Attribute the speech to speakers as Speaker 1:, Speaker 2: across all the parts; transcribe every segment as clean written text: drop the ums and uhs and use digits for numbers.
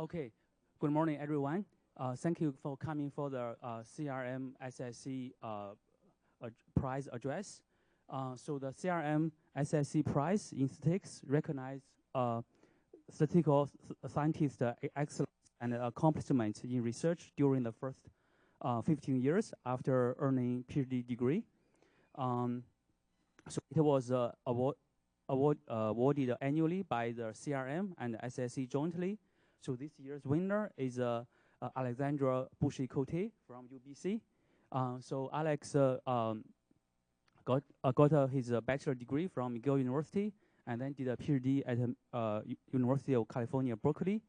Speaker 1: Okay, good morning, everyone. Thank you for coming for the CRM-SSC prize address. So the CRM-SSC prize in statistics recognize statistical scientists' excellence and accomplishment in research during the first 15 years after earning PhD degree. So it was awarded annually by the CRM and SSC jointly. So this year's winner is Alexandre Bouchard-Côté from UBC. So Alex got his bachelor degree from McGill University and then did a PhD at University of California, Berkeley.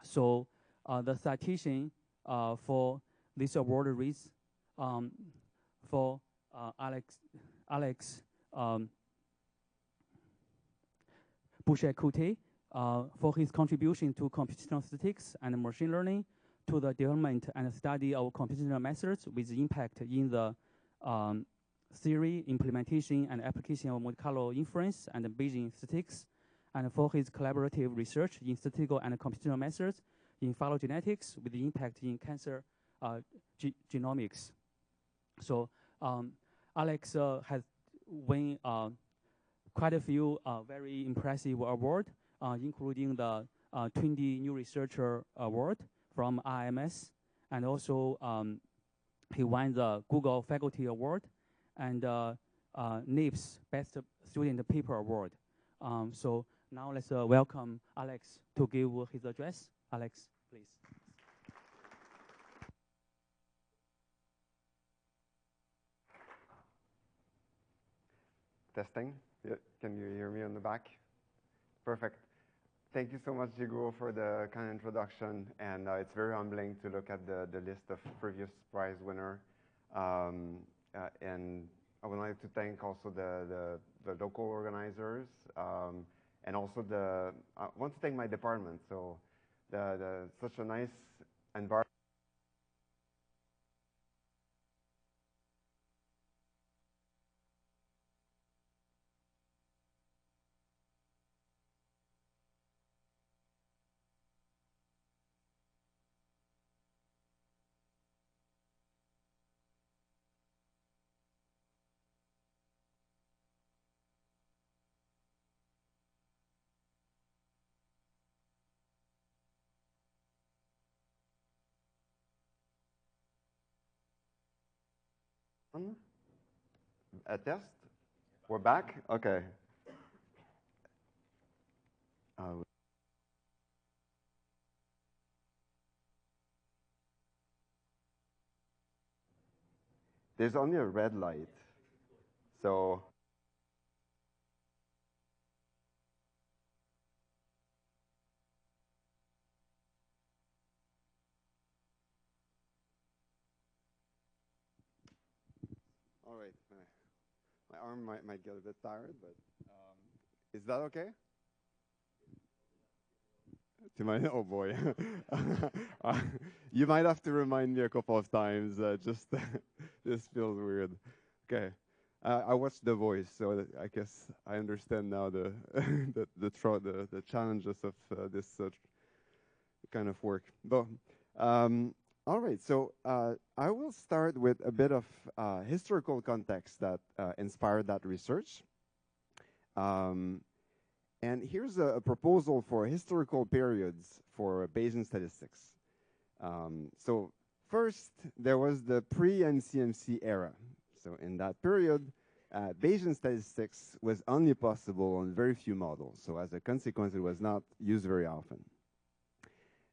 Speaker 1: So the citation for this award reads for Alex Bouchard-Côté for his contribution to computational statistics and machine learning to the development and study of computational methods with impact in the theory, implementation, and application of Monte Carlo inference and Bayesian statistics, and for his collaborative research in statistical and computational methods in phylogenetics with impact in cancer genomics. So Alex has won quite a few very impressive awards, including the Twindy New Researcher Award from RMS, and also he won the Google Faculty Award and NIPS Best Student Paper Award. So now let's welcome Alex to give his address. Alex, please.
Speaker 2: Testing. Yeah. Can you hear me on the back? Perfect. Thank you so much, Jigo, for the kind introduction. And it's very humbling to look at the list of previous prize winner. And I would like to thank also the local organizers. And also I want to thank my department. So such a nice environment. A test? We're back? Okay. There's only a red light. So all right. My arm might get a bit tired, but is that okay? Oh boy. You might have to remind me a couple of times. Just this feels weird. Okay. I watched The Voice, so I guess I understand now the challenges of this kind of work. But all right, so I will start with a bit of historical context that inspired that research. And here's a proposal for historical periods for Bayesian statistics. So first, there was the pre-MCMC era. So in that period, Bayesian statistics was only possible on very few models. So as a consequence, it was not used very often.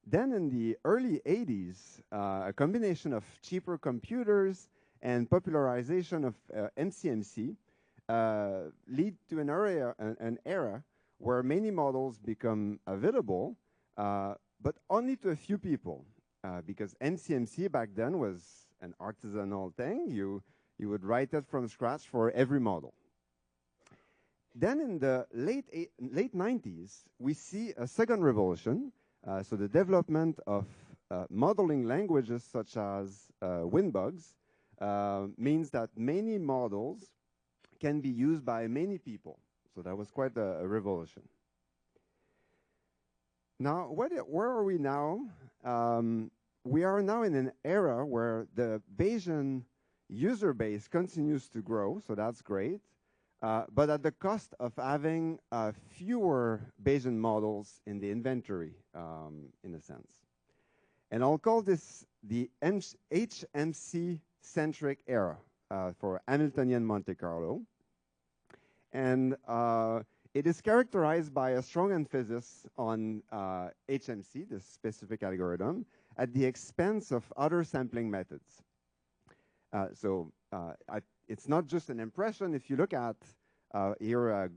Speaker 2: Then in the early 80s, a combination of cheaper computers and popularization of MCMC lead to an era where many models become available, but only to a few people, because MCMC back then was an artisanal thing. You would write it from scratch for every model. Then in the late 90s, we see a second revolution. So the development of modeling languages such as WinBugs means that many models can be used by many people. So that was quite a revolution. Now, where are we now? We are now in an era where the Bayesian user base continues to grow, so that's great, but at the cost of having fewer Bayesian models in the inventory, in a sense. And I'll call this the HMC-centric era for Hamiltonian Monte Carlo. And it is characterized by a strong emphasis on HMC, this specific algorithm, at the expense of other sampling methods. It's not just an impression. If you look at here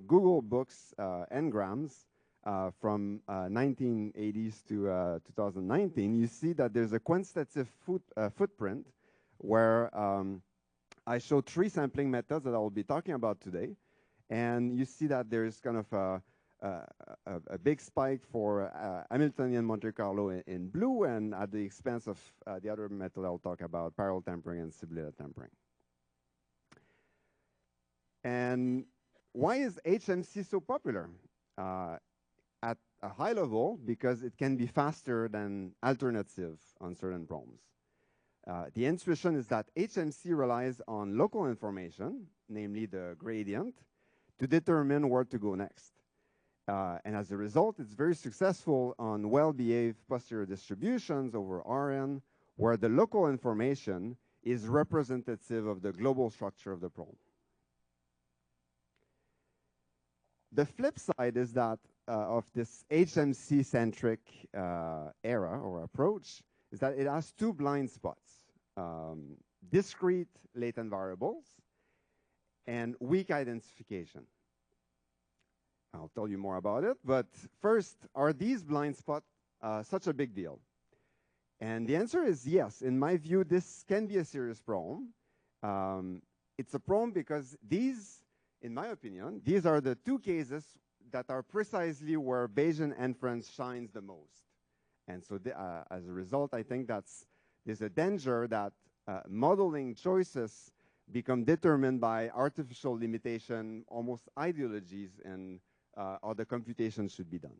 Speaker 2: Google Books Ngrams from 1980s to 2019, you see that there's a quantitative footprint where I show 3 sampling methods that I will be talking about today. And you see that there's kind of a big spike for Hamiltonian Monte Carlo in blue, and at the expense of the other method I'll talk about, parallel tempering and simulated tempering. And why is HMC so popular? At a high level, because it can be faster than alternative on certain problems. The intuition is that HMC relies on local information, namely the gradient, to determine where to go next. And as a result, it's very successful on well-behaved posterior distributions over Rn, where the local information is representative of the global structure of the problem. The flip side is that of this HMC-centric era or approach is that it has 2 blind spots, discrete latent variables and weak identification. I'll tell you more about it, but first, are these blind spots such a big deal? And the answer is yes. In my view, this can be a serious problem. It's a problem because these, in my opinion, these are the 2 cases that are precisely where Bayesian inference shines the most. And so as a result, I think there's a danger that modeling choices become determined by artificial limitation, almost ideologies, and how the computation should be done.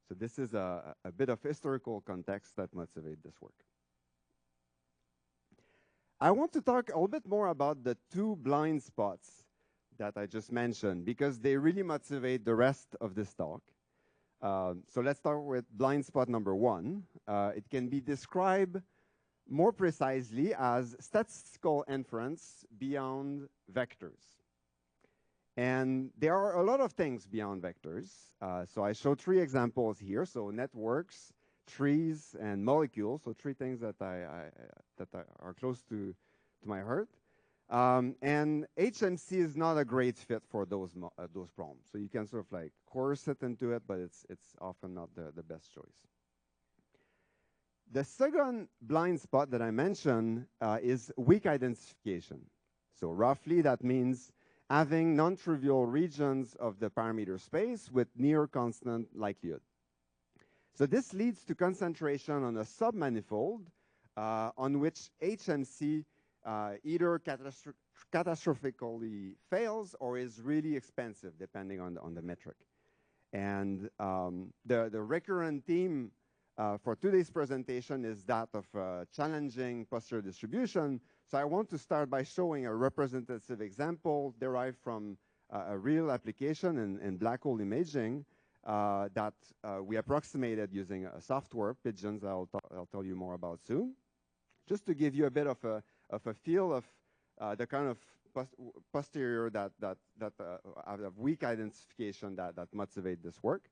Speaker 2: So this is a bit of historical context that motivates this work. I want to talk a little bit more about the 2 blind spots that I just mentioned, because they really motivate the rest of this talk. So let's start with blind spot number 1. It can be described more precisely as statistical inference beyond vectors. And there are a lot of things beyond vectors. So I show 3 examples here. So networks, trees, and molecules. So 3 things that are close to my heart. And HMC is not a great fit for those problems. So you can sort of like coerce it into it, but it's often not the best choice. The second blind spot that I mentioned is weak identification. So roughly that means having non-trivial regions of the parameter space with near constant likelihood. So this leads to concentration on a submanifold on which HMC either catastrophically fails or is really expensive, depending on the metric. And the recurrent theme for today's presentation is that of challenging posterior distribution. So I want to start by showing a representative example derived from a real application in black hole imaging that we approximated using a software, Pigeons, I'll tell you more about soon. Just to give you a bit of a feel of the kind of posterior that have weak identification that motivate this work.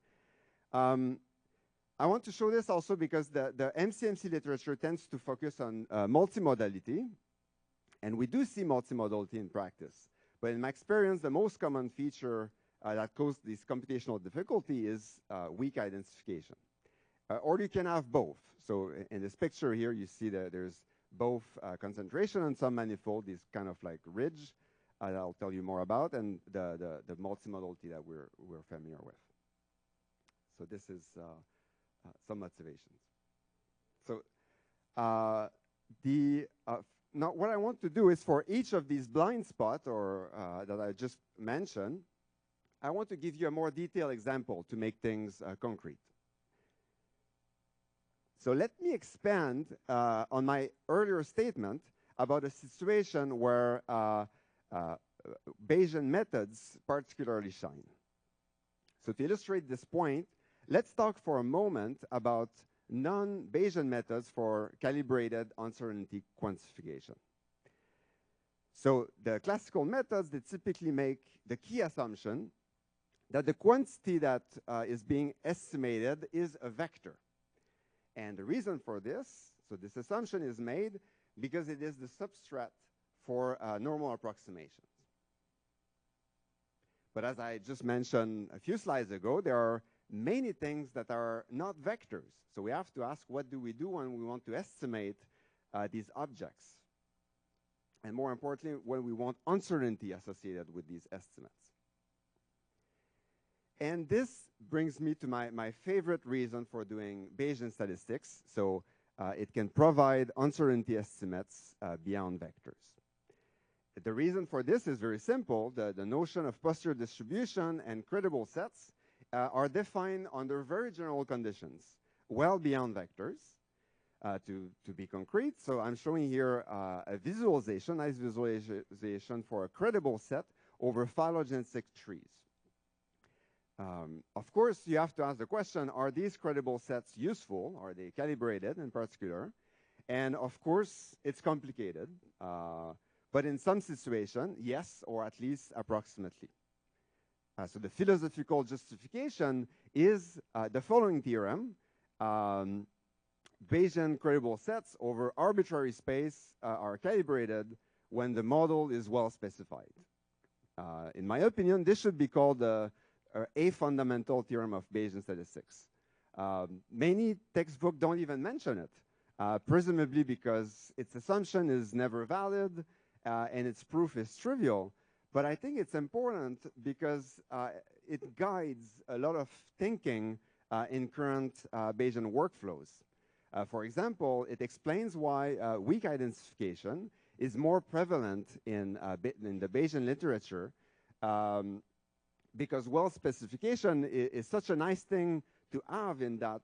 Speaker 2: I want to show this also because the MCMC literature tends to focus on multimodality, and we do see multimodality in practice. But in my experience, the most common feature that causes this computational difficulty is weak identification. Or you can have both. So in this picture here, you see that there's both concentration and some manifold, this kind of like ridge that I'll tell you more about, and the multimodality that we're familiar with. So this is some motivations. So now what I want to do is for each of these blind spots or that I just mentioned, I want to give you a more detailed example to make things concrete. So let me expand on my earlier statement about a situation where Bayesian methods particularly shine. So to illustrate this point, let's talk for a moment about non-Bayesian methods for calibrated uncertainty quantification. So the classical methods, they typically make the key assumption that the quantity that is being estimated is a vector. And the reason for this, so this assumption is made because it is the substrate for normal approximations. But as I just mentioned a few slides ago, there are many things that are not vectors. So we have to ask, what do we do when we want to estimate these objects? And more importantly, when we want uncertainty associated with these estimates. And this brings me to my favorite reason for doing Bayesian statistics. So it can provide uncertainty estimates beyond vectors. The reason for this is very simple. The notion of posterior distribution and credible sets are defined under very general conditions, well beyond vectors. To be concrete, so I'm showing here a visualization, nice visualization for a credible set over phylogenetic trees. Of course, you have to ask the question, are these credible sets useful? Are they calibrated in particular? And of course, it's complicated. But in some situations, yes, or at least approximately. So the philosophical justification is the following theorem. Bayesian credible sets over arbitrary space are calibrated when the model is well specified. In my opinion, this should be called a fundamental theorem of Bayesian statistics. Many textbooks don't even mention it, presumably because its assumption is never valid and its proof is trivial. But I think it's important because it guides a lot of thinking in current Bayesian workflows. For example, it explains why weak identification is more prevalent in the Bayesian literature because well specification is such a nice thing to have in that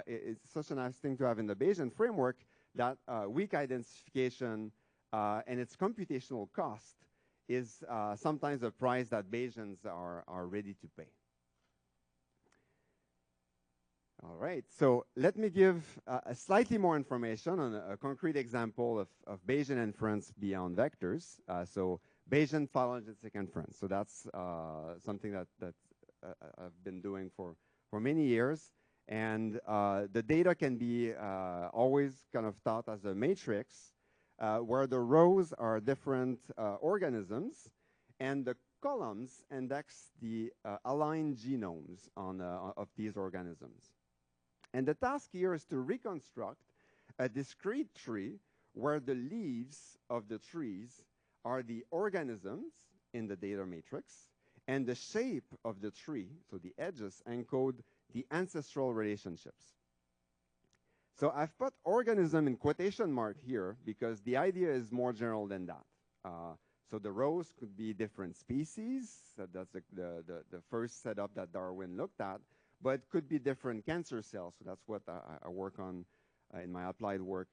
Speaker 2: it's such a nice thing to have in the Bayesian framework that weak identification and its computational cost is sometimes a price that Bayesians are ready to pay. All right, so let me give a slightly more information on a concrete example of Bayesian inference beyond vectors. So Bayesian phylogenetic inference. So that's something that I've been doing for many years. And the data can be always kind of thought as a matrix where the rows are different organisms and the columns index the aligned genomes of these organisms. And the task here is to reconstruct a discrete tree where the leaves of the trees are the organisms in the data matrix, and the shape of the tree, so the edges, encode the ancestral relationships. So I've put organism in quotation mark here because the idea is more general than that. So the rows could be different species. So that's the first setup that Darwin looked at. But it could be different cancer cells. So that's what I work on in my applied work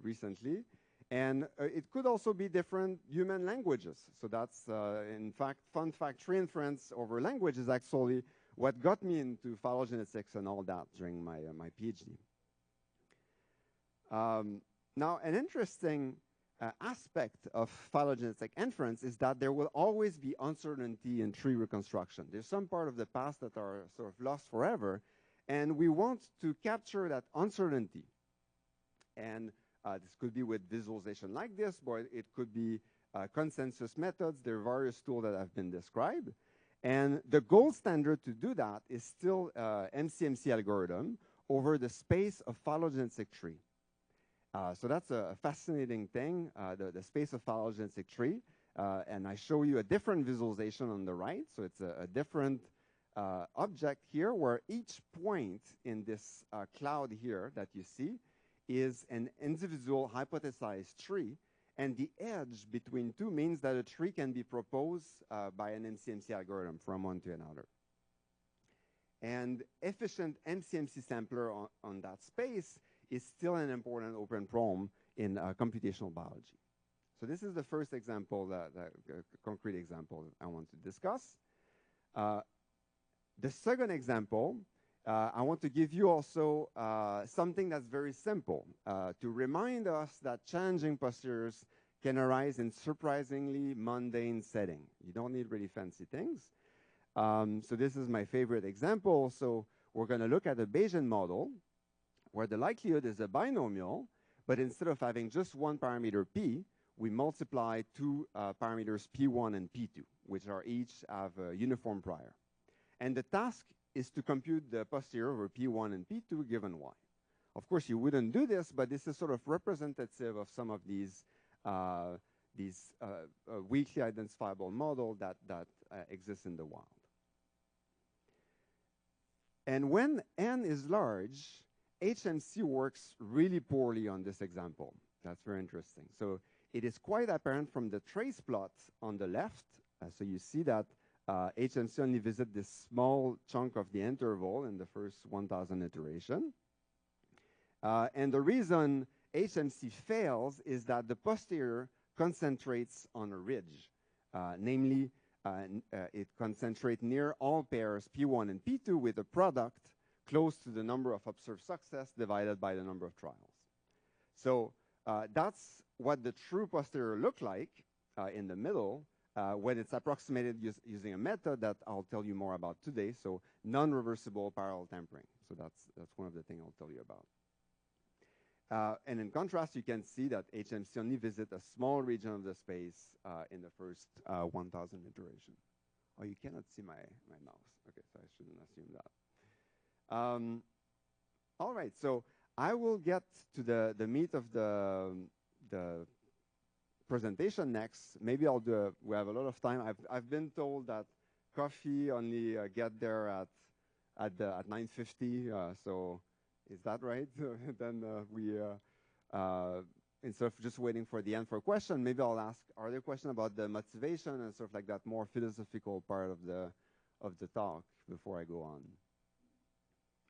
Speaker 2: recently. And it could also be different human languages. So that's, in fact, fun fact, tree inference over language is actually what got me into phylogenetics and all that during my PhD. Now, an interesting aspect of phylogenetic inference is that there will always be uncertainty in tree reconstruction. There's some part of the past that are sort of lost forever, and we want to capture that uncertainty. And this could be with visualization like this, but it could be consensus methods. There are various tools that have been described. And the gold standard to do that is still MCMC algorithm over the space of phylogenetic tree. So that's a fascinating thing, the space of phylogenetic tree. And I show you a different visualization on the right. So it's a different object here where each point in this cloud here that you see is an individual hypothesized tree. And the edge between two means that a tree can be proposed by an MCMC algorithm from one to another. And efficient MCMC sampler on that space is still an important open problem in computational biology. So this is the first example, concrete example I want to discuss. The second example, I want to give you also something that's very simple to remind us that challenging posteriors can arise in surprisingly mundane setting. You don't need really fancy things. So this is my favorite example. So we're going to look at a Bayesian model where the likelihood is a binomial, but instead of having just one parameter p, we multiply two parameters p1 and p2, which are each have a uniform prior. And the task is to compute the posterior over p1 and p2 given y. Of course, you wouldn't do this, but this is sort of representative of some of these weakly identifiable model that exists in the wild. And when n is large, HMC works really poorly on this example. That's very interesting. So it is quite apparent from the trace plot on the left. So you see that HMC only visits this small chunk of the interval in the first 1,000 iteration. And the reason HMC fails is that the posterior concentrates on a ridge. Namely, it concentrates near all pairs P1 and P2 with a product close to the number of observed success divided by the number of trials. So that's what the true posterior look like in the middle when it's approximated using a method that I'll tell you more about today. So non-reversible parallel tampering. So that's one of the things I'll tell you about. And in contrast, you can see that HMC only visits a small region of the space in the first 1,000 iteration. Oh, you cannot see my mouse. Okay, so I shouldn't assume that. All right, so I will get to the meat of the presentation next. Maybe I'll do we have a lot of time. I've been told that coffee only get there at 9:50. So is that right? Then instead of just waiting for the end for a question, maybe I'll ask, are there questions about the motivation and stuff like that, more philosophical part of the talk before I go on?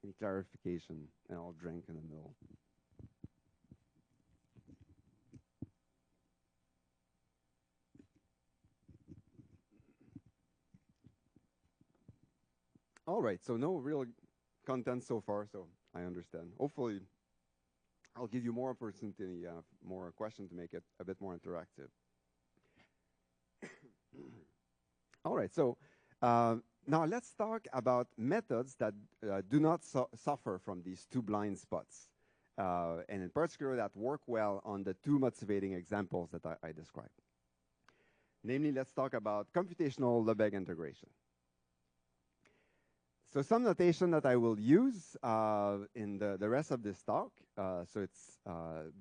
Speaker 2: Any clarification? And I'll drink in the middle. All right, so no real content so far, so I understand. Hopefully, I'll give you more opportunity, more questions to make it a bit more interactive. All right, so now let's talk about methods that do not suffer from these two blind spots, and in particular that work well on the two motivating examples that I described. Namely, let's talk about computational Lebesgue integration. So some notation that I will use in the rest of this talk, so it's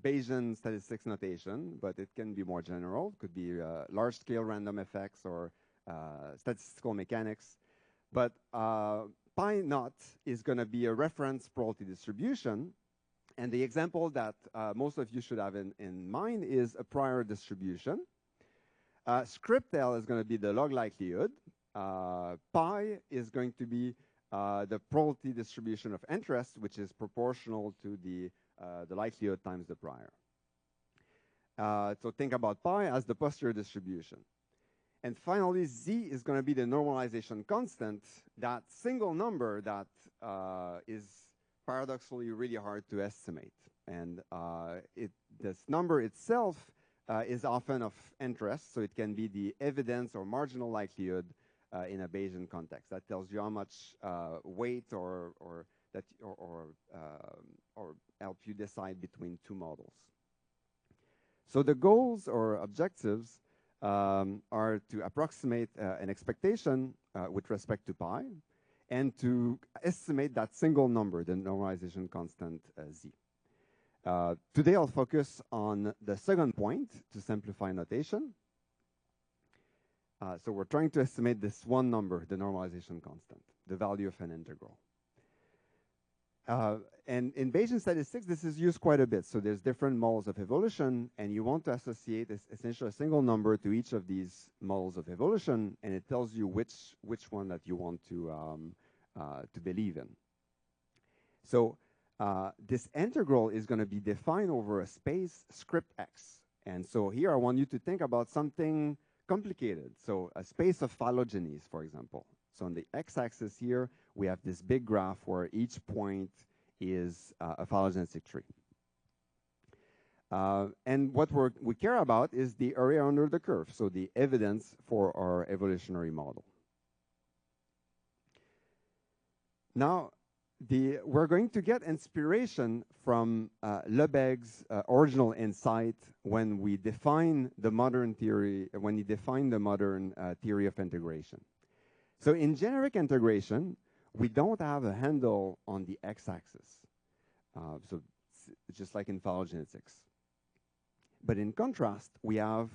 Speaker 2: Bayesian statistics notation, but it can be more general. It could be large-scale random effects or statistical mechanics. But pi naught is going to be a reference probability distribution. And the example that most of you should have in mind is a prior distribution. Script L is going to be the log likelihood. Pi is going to be the probability distribution of interest, which is proportional to the likelihood times the prior. So think about pi as the posterior distribution. And finally, z is going to be the normalization constant, that single number that is paradoxically really hard to estimate. And this number itself is often of interest, so it can be the evidence or marginal likelihood in a Bayesian context. That tells you how much weight or help you decide between two models. So the goals or objectives are to approximate an expectation with respect to pi, and to estimate that single number, the normalization constant z. Today I'll focus on the second point to simplify notation. So we're trying to estimate this one number, the normalization constant, the value of an integral. And in Bayesian statistics, this is used quite a bit. So there's different models of evolution, and you want to associate essentially a single number to each of these models of evolution, and it tells you which one that you want to believe in. So this integral is going to be defined over a space script x. And so here I want you to think about something complicated. So a space of phylogenies, for example. So on the x-axis here, we have this big graph where each point is a phylogenetic tree. And what we care about is the area under the curve, so the evidence for our evolutionary model. Now, we're going to get inspiration from Lebesgue's original insight when we define the modern theory, when he defined the modern theory of integration. So in generic integration, we don't have a handle on the x-axis, so it's just like in phylogenetics. But in contrast, we have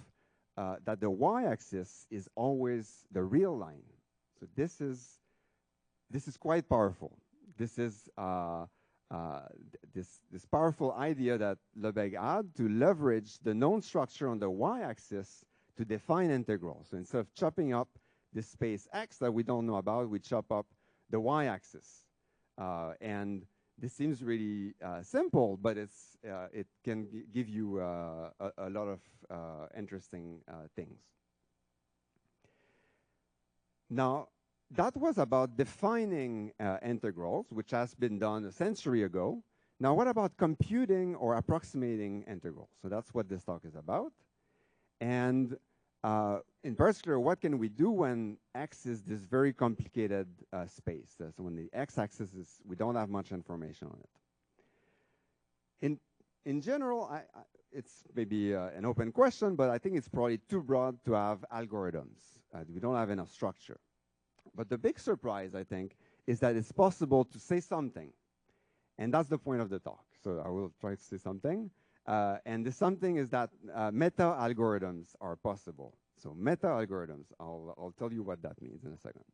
Speaker 2: that the y-axis is always the real line. So this is quite powerful. This is this powerful idea that Lebesgue had to leverage the known structure on the y-axis to define integrals. So instead of chopping up this space x that we don't know about, we chop up the y-axis. And this seems really simple, but it can give you a lot of interesting things. Now, that was about defining integrals, which has been done a century ago. Now, what about computing or approximating integrals? So that's what this talk is about. And in particular, what can we do when x is this very complicated space? So when the x-axis is, we don't have much information on it. In general, it's maybe an open question, but I think it's probably too broad to have algorithms. We don't have enough structure. But the big surprise, I think, is that it's possible to say something. And that's the point of the talk. So I will try to say something. And the something is that meta-algorithms are possible. So meta-algorithms, I'll tell you what that means in a second.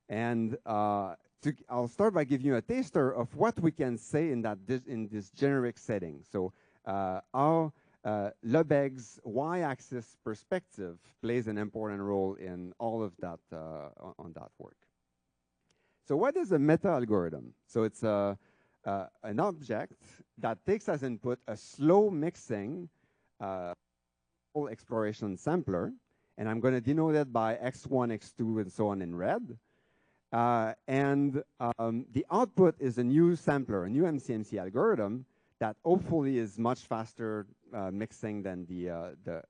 Speaker 2: And I'll start by giving you a taster of what we can say in this generic setting. So how Lebesgue's y-axis perspective plays an important role in all of that on that work. So what is a meta-algorithm? So it's an object that takes as input a slow mixing exploration sampler, and I'm going to denote it by x1, x2, and so on in red. And the output is a new sampler, a new MCMC algorithm that hopefully is much faster mixing than the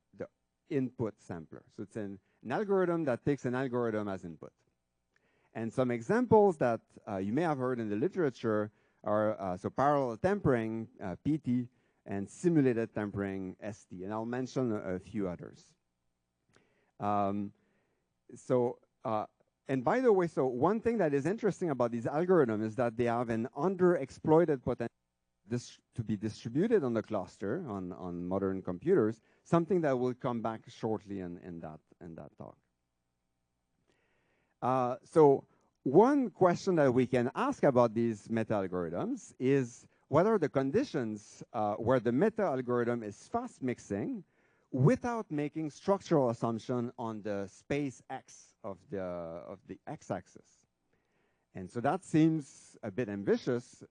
Speaker 2: input sampler. So it's an algorithm that takes an algorithm as input. And some examples that you may have heard in the literature are so parallel tempering, PT, and simulated tempering, ST. And I'll mention a few others. And by the way, so one thing that is interesting about these algorithms is that they have an underexploited potential to be distributed on the cluster on modern computers, something that will come back shortly in that talk. So one question that we can ask about these meta-algorithms is what are the conditions where the meta-algorithm is fast mixing without making structural assumption on the space x of the x-axis. And so that seems a bit ambitious,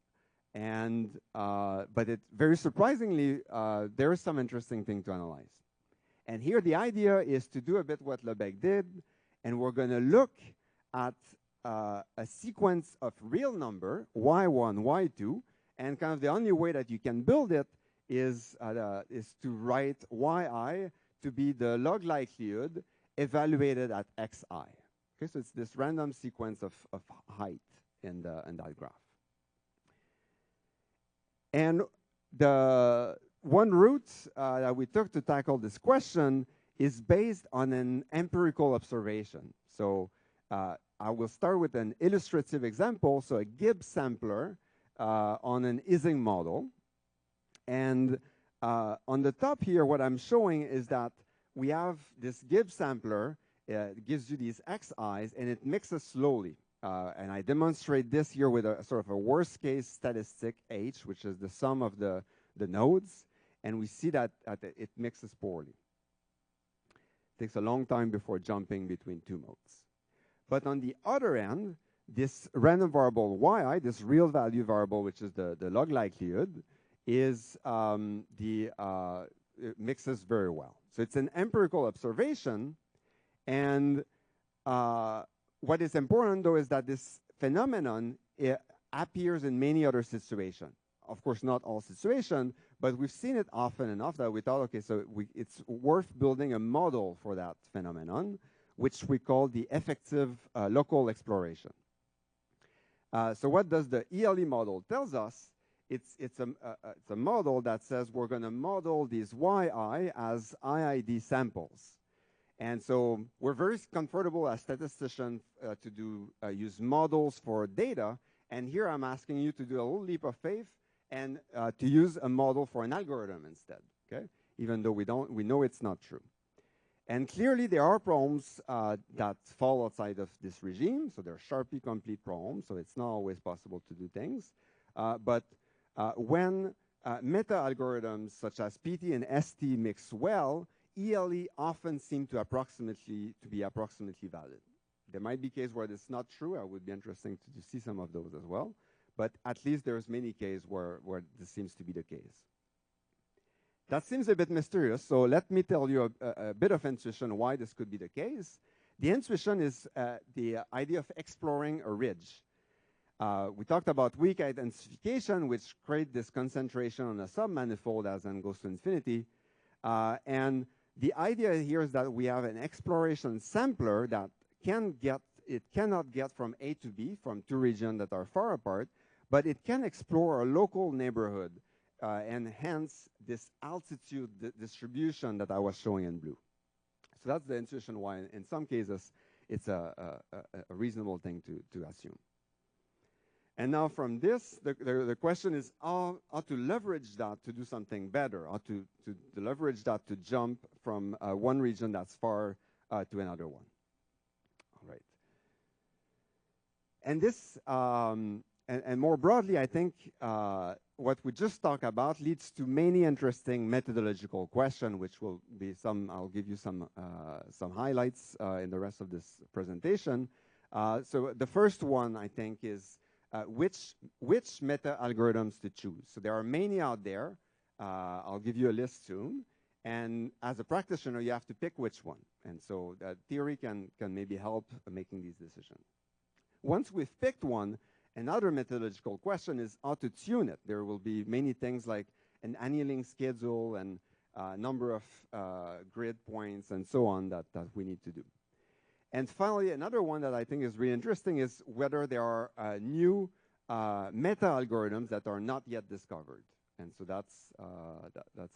Speaker 2: and but it very surprisingly there is some interesting thing to analyze. And here the idea is to do a bit what Lebesgue did, and we're going to look at a sequence of real number y1, y2, and kind of the only way that you can build it is to write yi to be the log likelihood evaluated at xi. Okay, so it's this random sequence of height in that graph. And the one route that we took to tackle this question is based on an empirical observation. So I will start with an illustrative example, so a Gibbs sampler on an Ising model. And on the top here, what I'm showing is that we have this Gibbs sampler. It gives you these xi's, and it mixes slowly. And I demonstrate this here with a sort of a worst case statistic H, which is the sum of the nodes. And we see that it mixes poorly. It takes a long time before jumping between two modes. But on the other end, this random variable yi, this real value variable, which is the log likelihood, is it mixes very well. So it's an empirical observation. And what is important, though, is that this phenomenon appears in many other situations. Of course, not all situations, but we've seen it often enough that we thought, okay, so it's worth building a model for that phenomenon, which we call the effective local exploration. So what does the ELE model tells us? It's a model that says we're going to model these yi as IID samples. And so we're very comfortable as statisticians to use models for data. And here I'm asking you to do a little leap of faith and to use a model for an algorithm instead, okay? Even though we know it's not true. And clearly there are problems that fall outside of this regime. So they're Sharpie complete problems. So it's not always possible to do things. But when meta algorithms such as PT and ST mix well, ELE often seem to be approximately valid. There might be cases where it's not true. It would be interesting to see some of those as well. But at least there's many cases where this seems to be the case. That seems a bit mysterious, so let me tell you a bit of intuition why this could be the case. The intuition is the idea of exploring a ridge. We talked about weak identification, which create this concentration on a submanifold as n goes to infinity. And the idea here is that we have an exploration sampler that cannot get from A to B, from two regions that are far apart, but it can explore a local neighborhood, and hence this altitude distribution that I was showing in blue. So that's the intuition why in some cases it's a reasonable thing to assume. And now from this, the question is how to leverage that to do something better, how to leverage that to jump from one region that's far to another one. All right. And this, and more broadly, I think what we just talked about leads to many interesting methodological questions, which will be I'll give you some highlights in the rest of this presentation. So the first one, I think, is which meta algorithms to choose. So there are many out there. I'll give you a list soon. And as a practitioner, you have to pick which one. And so theory can maybe help making these decisions. Once we've picked one, another methodological question is how to tune it. There will be many things like an annealing schedule and number of grid points and so on that we need to do. And finally, another one that I think is really interesting is whether there are new meta algorithms that are not yet discovered. And so that's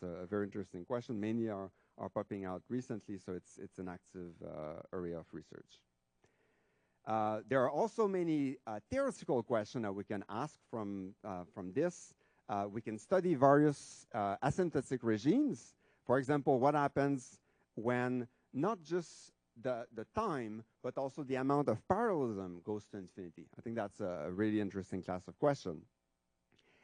Speaker 2: a very interesting question. Many are popping out recently, so it's an active area of research. There are also many theoretical questions that we can ask from this. We can study various asymptotic regimes. For example, what happens when not just the time, but also the amount of parallelism goes to infinity. I think that's a really interesting class of question.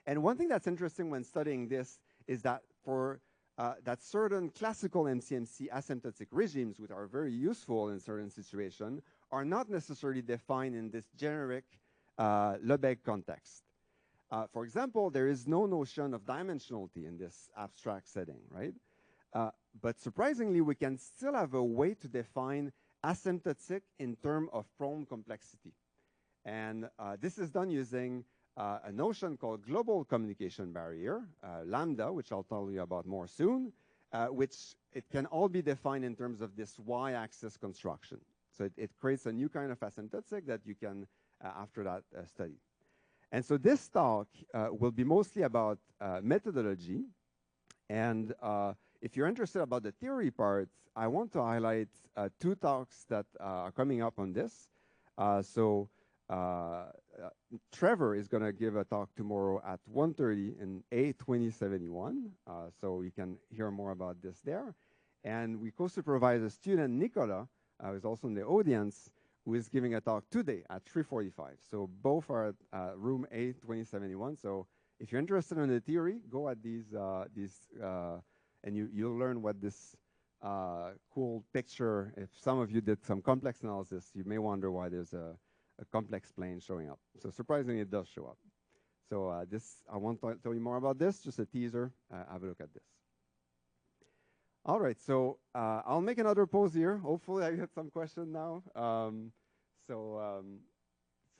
Speaker 2: And one thing that's interesting when studying this is that for that certain classical MCMC asymptotic regimes, which are very useful in certain situations, are not necessarily defined in this generic Lebesgue context. For example, there is no notion of dimensionality in this abstract setting, right? But surprisingly, we can still have a way to define asymptotic in terms of problem complexity. And this is done using a notion called global communication barrier, lambda, which I'll tell you about more soon, which it can all be defined in terms of this y-axis construction. So it creates a new kind of asymptotic that you can, after that, study. And so this talk will be mostly about methodology. And if you're interested about the theory part, I want to highlight two talks that are coming up on this. Trevor is going to give a talk tomorrow at 1:30 in A2071. So you can hear more about this there. And we co-supervise a student, Nicola, who's also in the audience, who is giving a talk today at 3:45. So both are at room A2071. So if you're interested in the theory, go at these and you'll learn what this cool picture. If some of you did some complex analysis, you may wonder why there's a complex plane showing up. So surprisingly, it does show up. So I won't tell you more about this, just a teaser. Have a look at this. All right, so I'll make another pause here. Hopefully I get some questions now.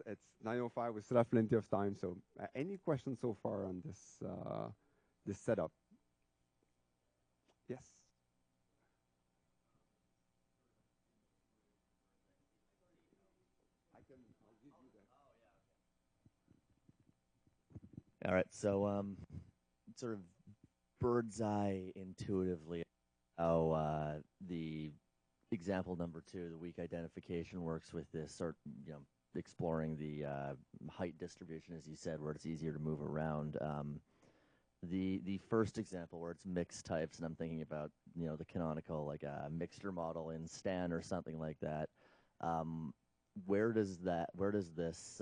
Speaker 2: It's 9:05, we still have plenty of time. So any questions so far on this, this setup? Yes? I'll give you that.
Speaker 3: All right, so sort of bird's eye intuitively how the example number 2, the weak identification, works with this sort, exploring the height distribution, as you said, where it's easier to move around. The first example where it's mixed types, and I'm thinking about the canonical, like a mixture model in Stan or something like that. Where does this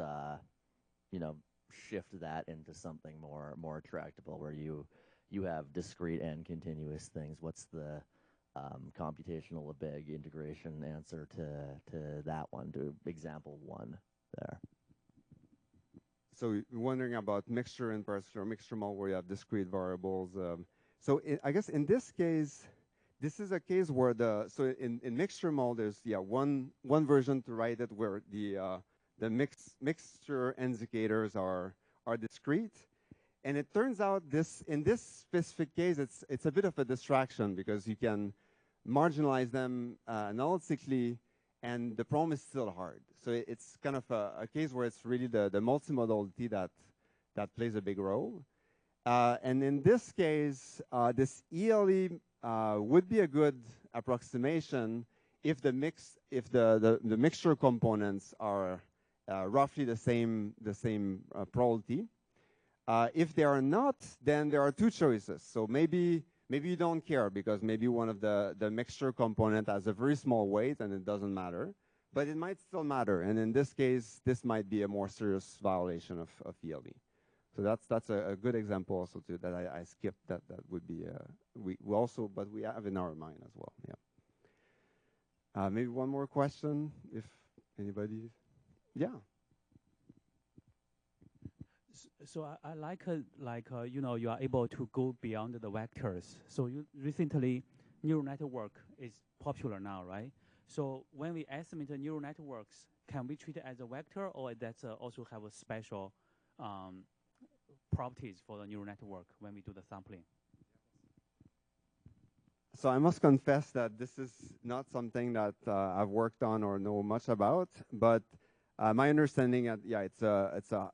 Speaker 3: shift that into something more tractable, where you have discrete and continuous things? What's the computational Lebesgue integration answer to that one, to example 1 there?
Speaker 2: So you're wondering about mixture in particular, mixture model where you have discrete variables. I guess in this case, this is a case where in mixture model, there's one version to write it where the mixture indicators are discrete. And it turns out in this specific case, it's a bit of a distraction because you can marginalize them analytically, and the problem is still hard. So it's kind of a case where it's really the multimodality that plays a big role. And in this case, this ELE would be a good approximation if the mixture components are roughly the same probability. If they are not, then there are 2 choices. So maybe you don't care because maybe one of the mixture component has a very small weight and it doesn't matter, but it might still matter. And in this case, this might be a more serious violation of ELE. So that's a good example also too that I skipped. That would be but we have in our mind as well. Yeah. Maybe one more question, if anybody. Yeah.
Speaker 1: So I like you are able to go beyond the vectors. So recently, neural network is popular now, right? So when we estimate the neural networks, can we treat it as a vector, or that's also have a special properties for the neural network when we do the sampling?
Speaker 2: So I must confess that this is not something that I've worked on or know much about, but my understanding, it's a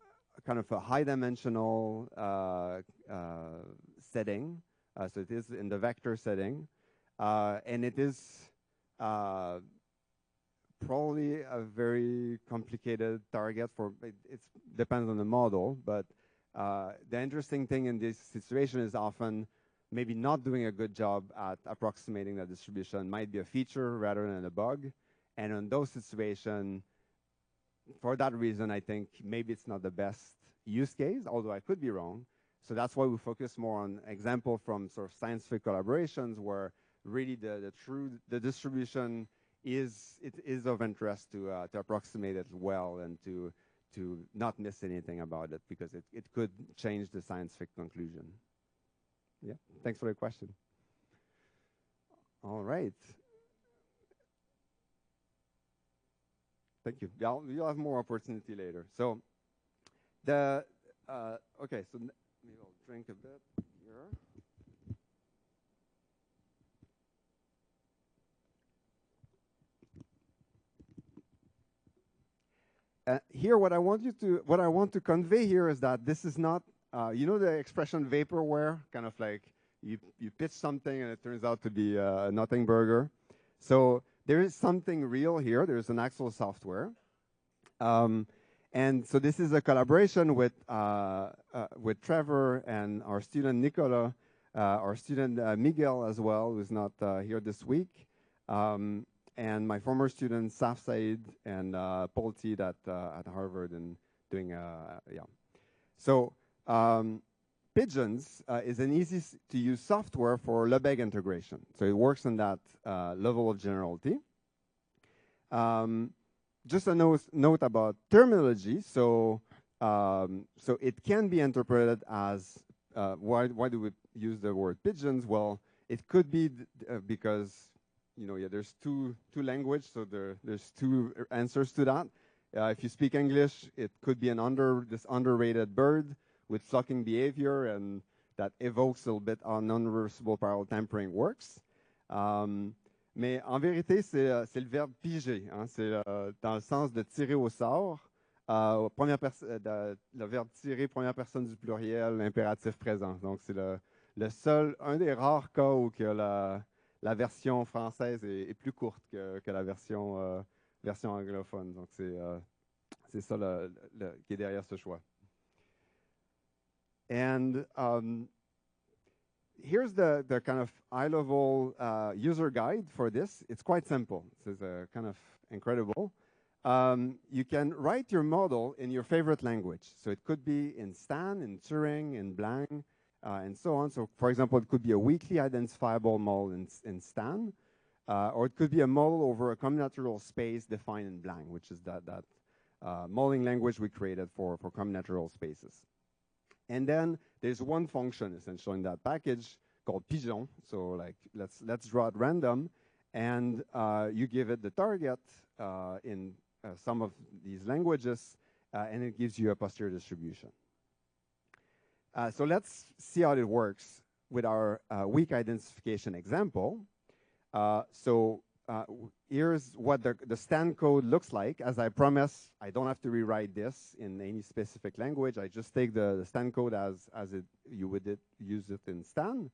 Speaker 2: kind of a high-dimensional setting. So it is in the vector setting, and it is probably a very complicated target for. It depends on the model, but the interesting thing in this situation is often maybe not doing a good job at approximating the distribution might be a feature rather than a bug, and in those situations, for that reason, I think maybe it's not the best use case, although I could be wrong. So that's why we focus more on example from sort of scientific collaborations where really the distribution is of interest to approximate it well and to not miss anything about it because it could change the scientific conclusion. Yeah, thanks for the question. All right. Thank you. You'll have more opportunity later. So okay, so maybe I'll drink a bit here. Here, what I want to convey here is that this is not, the expression vaporware, kind of like you pitch something and it turns out to be a nothing burger. So there is something real here. There's an actual software. And so this is a collaboration with Trevor and our student Nicola, our student Miguel as well, who's not here this week. and my former students, Saf Said and Paul Teed at Harvard, and doing, yeah. So Pigeons is an easy-to-use software for Lebesgue integration. So it works on that level of generality. Just a note about terminology. So it can be interpreted as, why do we use the word pigeons? Well, it could be because, you know, yeah, there's two languages, so there's two answers to that. If you speak English, it could be this underrated bird with flocking behavior, and that evokes a little bit how non-reversible parallel tampering works. Mais en vérité, c'est le verbe piger. Hein, c'est dans le sens de tirer au sort. Le verbe tirer, première personne du pluriel, impératif présent. Donc, c'est un des rares cas où que la version française est plus courte que la version anglophone. Donc, c'est ça qui est derrière ce choix. And here's the kind of high-level user guide for this. It's quite simple. This is kind of incredible. You can write your model in your favorite language. So it could be in Stan, in Turing, in Blang, and so on. So for example, it could be a weakly identifiable model in Stan, or it could be a model over a combinatorial space defined in Blang, which is that modeling language we created for combinatorial spaces. And then there's one function essentially in that package called pigeon. So like let's draw at random, and you give it the target in some of these languages, and it gives you a posterior distribution. So let's see how it works with our weak identification example. Here's what the Stan code looks like. As I promised, I don't have to rewrite this in any specific language. I just take the Stan code as you would use it in Stan,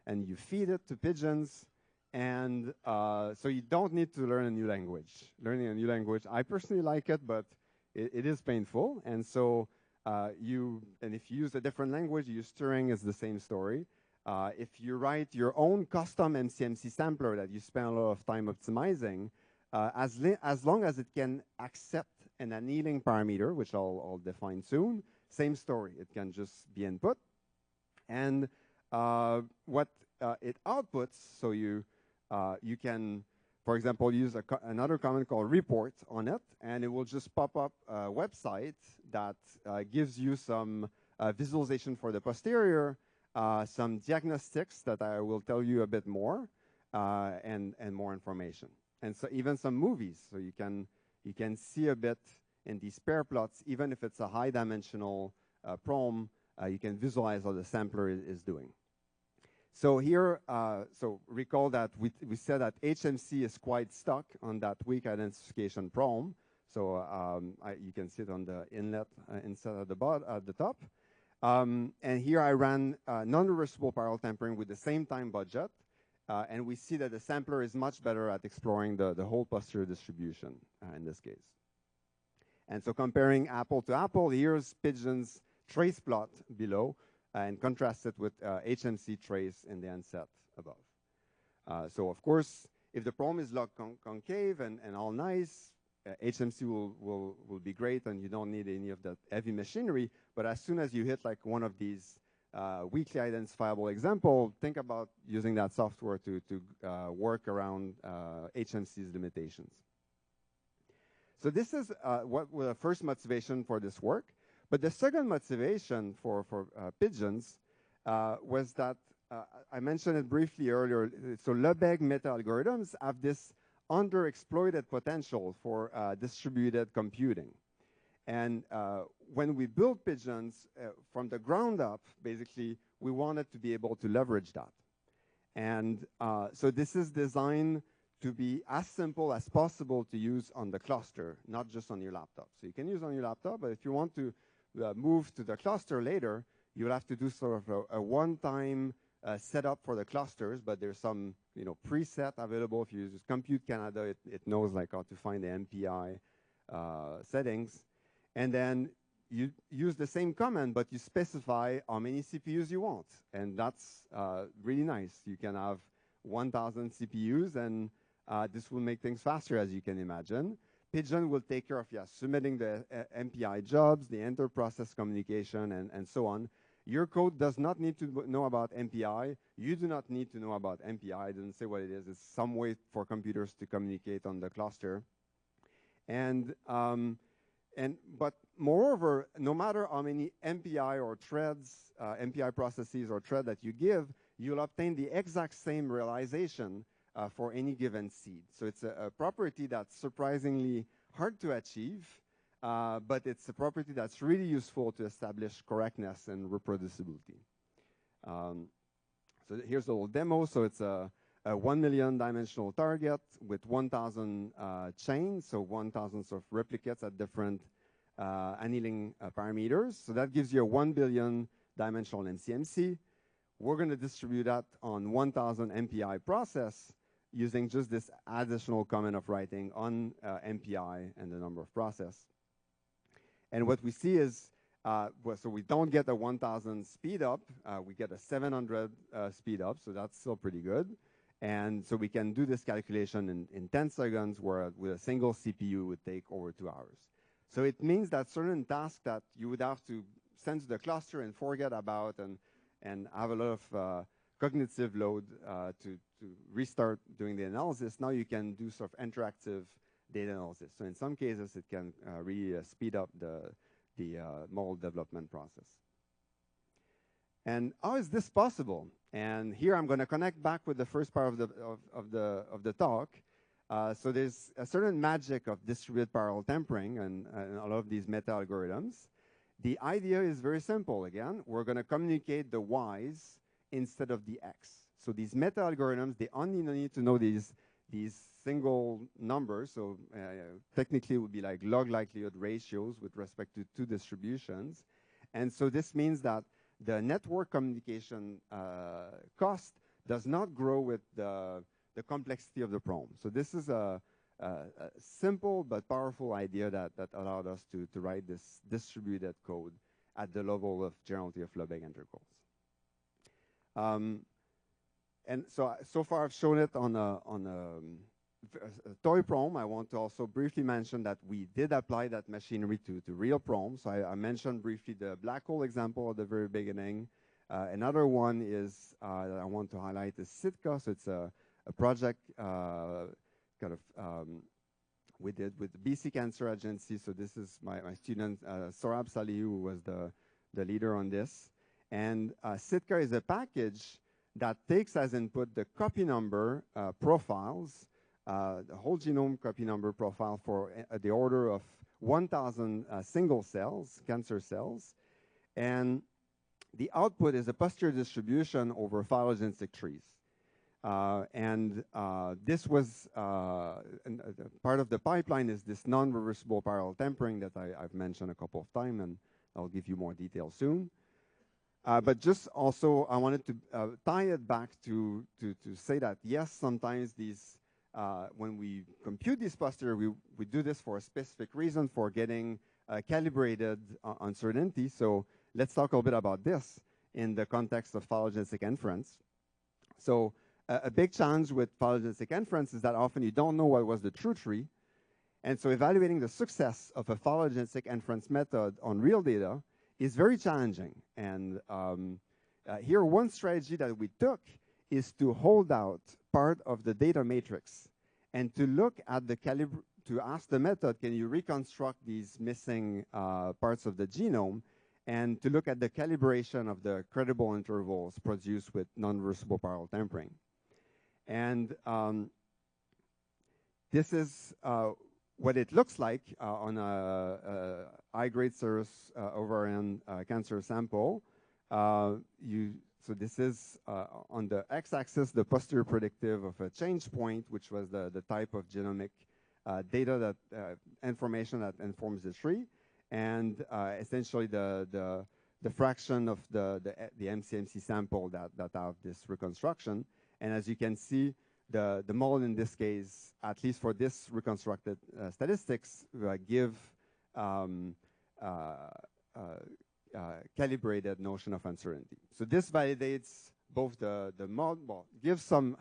Speaker 2: and you feed it to pigeons. And so you don't need to learn a new language. Learning a new language, I personally like it, but it is painful. And so if you use a different language, you use Turing, it's the same story. If you write your own custom MCMC sampler that you spend a lot of time optimizing, as long as it can accept an annealing parameter, which I'll define soon, same story. It can just be input. And what it outputs, so you can, for example, use another command called report on it, and it will just pop up a website that gives you some visualization for the posterior, some diagnostics that I will tell you a bit more, and more information. And so even some movies, so you can see a bit in these pair plots, even if it's a high dimensional prom, you can visualize how the sampler is doing. So here, so recall that we said that HMC is quite stuck on that weak identification prom. So you can see it on the inlet inside at the top. And here I ran non-reversible parallel tampering with the same time budget. And we see that the sampler is much better at exploring the whole posterior distribution in this case. And so comparing apple to apple, here's Pigeon's trace plot below, and contrast it with HMC trace in the ansat above. So of course, if the problem is log concave and all nice, HMC will be great, and you don't need any of that heavy machinery. But as soon as you hit like one of these weakly identifiable example, think about using that software to work around HMC's limitations. So this is what was the first motivation for this work. But the second motivation for Pigeons was that, I mentioned it briefly earlier, so Lebesgue meta-algorithms have this underexploited potential for distributed computing. And when we built Pigeons from the ground up, basically, we wanted to be able to leverage that. And so this is designed to be as simple as possible to use on the cluster, not just on your laptop. So you can use on your laptop, but if you want to move to the cluster later, you'll have to do sort of a one-time setup for the clusters, but there's some preset available. If you use Compute Canada, it knows like how to find the MPI settings. And then you use the same command, but you specify how many CPUs you want. And that's really nice. You can have 1,000 CPUs, and This will make things faster, as you can imagine. Pigeon will take care of submitting the MPI jobs, the inter-process communication, and so on. Your code does not need to know about MPI. You do not need to know about MPI. It doesn't say what it is. It's some way for computers to communicate on the cluster. But moreover, no matter how many MPI or threads, MPI processes or thread that you give, you'll obtain the exact same realization for any given seed. So it's a property that's surprisingly hard to achieve, but it's a property that's really useful to establish correctness and reproducibility. So here's a little demo. So it's a 1 million dimensional target with 1,000 chains, so 1,000 sort of replicates at different annealing parameters. So that gives you a 1 billion dimensional NCMC. We're going to distribute that on 1,000 MPI process using just this additional comment of writing on MPI and the number of process. And what we see is, so we don't get a 1,000 speed up, we get a 700 speed up, so that's still pretty good. And so we can do this calculation in 10 seconds, where with a single CPU would take over 2 hours. So it means that certain tasks that you would have to send to the cluster and forget about and have a lot of cognitive load to restart doing the analysis, now you can do sort of interactive data analysis. So in some cases, it can really speed up the model development process. And how is this possible? And here I'm going to connect back with the first part of the talk. So there's a certain magic of distributed parallel tempering and a lot of these meta algorithms. The idea is very simple. Again, we're going to communicate the y's instead of the x. So these meta algorithms, they only need to know these single numbers. So technically it would be like log likelihood ratios with respect to two distributions. And so this means that the network communication cost does not grow with the complexity of the problem. So this is a simple but powerful idea that allowed us to write this distributed code at the level of generality of Lebesgue integrals. And so far I've shown it on a toy problem. I want to also briefly mention that we did apply that machinery to real problems. So I mentioned briefly the black hole example at the very beginning. Another one is that I want to highlight is Sitka. So it's a project we did with the BC Cancer Agency. So this is my student Sorab Salihu, who was the leader on this. And Sitka is a package that takes as input the copy number profiles, the whole genome copy number profile for the order of 1,000 single cells, cancer cells. And the output is a posterior distribution over phylogenetic trees. This was part of the pipeline is this non-reversible parallel tempering that I've mentioned a couple of times, and I'll give you more details soon. But just also, I wanted to tie it back to say that, yes, sometimes these, when we compute these posterior, we do this for a specific reason, for getting calibrated uncertainty. So let's talk a little bit about this in the context of phylogenetic inference. So a big challenge with phylogenetic inference is that often you don't know what was the true tree. And so evaluating the success of a phylogenetic inference method on real data is very challenging. And here, one strategy that we took is to hold out part of the data matrix and to look at the to ask the method, can you reconstruct these missing parts of the genome, and to look at the calibration of the credible intervals produced with non-reversible parallel tempering. And this is what it looks like on a high-grade serous ovarian cancer sample. So this is on the x-axis, the posterior predictive of a change point, which was the type of genomic data that information that informs the tree, and essentially the fraction of the MCMC sample that have this reconstruction. And as you can see, the model in this case, at least for this reconstructed statistics, give calibrated notion of uncertainty. So this validates both the model, well, gives some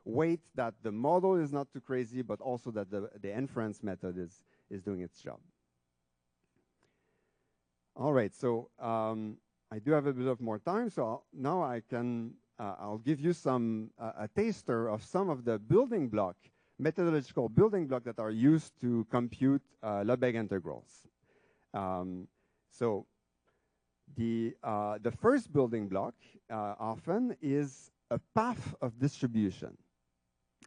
Speaker 2: wait that the model is not too crazy, but also that the inference method is doing its job. All right, so I do have a bit of more time, so now I can, I'll give you some, a taster of some of the building block, methodological building block that are used to compute Lebesgue integrals. So the first building block often is a path of distribution.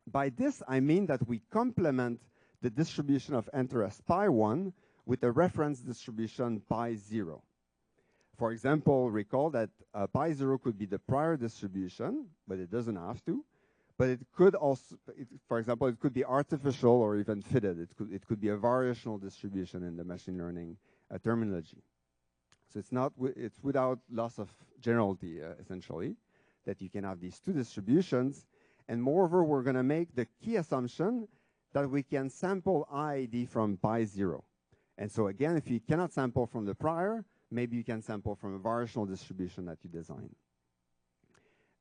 Speaker 2: By this, I mean that we complement the distribution of interest pi1 with a reference distribution pi0. For example, recall that pi0 could be the prior distribution, but it doesn't have to. But it could also, for example, it could be artificial or even fitted. It could be a variational distribution in the machine learning terminology. So it's without loss of generality, essentially, that you can have these two distributions. And moreover, we're going to make the key assumption that we can sample IID from pi0. And so again, if you cannot sample from the prior, maybe you can sample from a variational distribution that you design.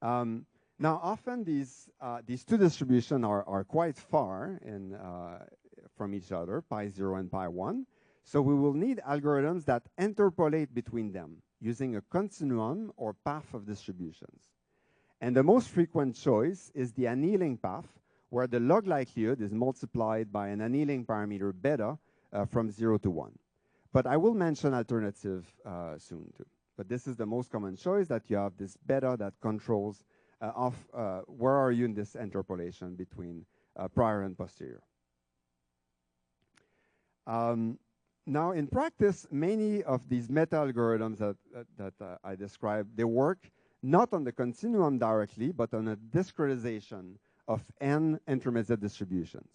Speaker 2: Now, often these two distributions are quite far from each other, pi0 and pi1. So we will need algorithms that interpolate between them using a continuum or path of distributions. And the most frequent choice is the annealing path, where the log likelihood is multiplied by an annealing parameter beta from 0 to 1. But I will mention alternative soon too. But this is the most common choice, that you have this beta that controls where are you in this interpolation between prior and posterior. Now, in practice, many of these meta algorithms that I described, they work not on the continuum directly, but on a discretization of n intermediate distributions.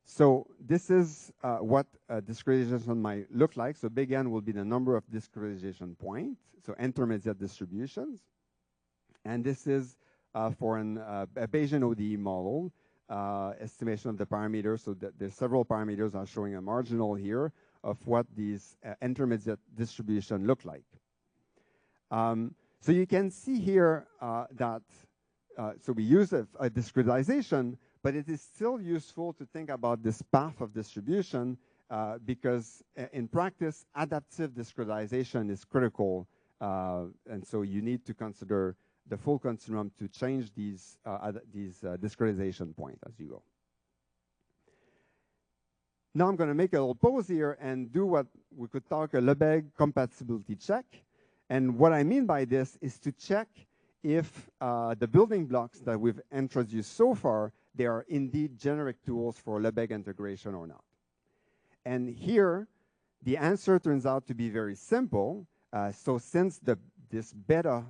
Speaker 2: So this is what discretization might look like. So big N will be the number of discretization points, so intermediate distributions. And this is for a Bayesian ODE model, estimation of the parameters. So there's several parameters. I'm showing a marginal here of what these intermediate distribution look like. So you can see here that so we use a discretization, but it is still useful to think about this path of distribution because in practice, adaptive discretization is critical. And so you need to consider the full continuum to change these discretization points as you go. Now I'm going to make a little pause here and do what we could talk a Lebesgue compatibility check. And what I mean by this is to check if the building blocks that we've introduced so far, they are indeed generic tools for Lebesgue integration or not. And here, the answer turns out to be very simple. So since this beta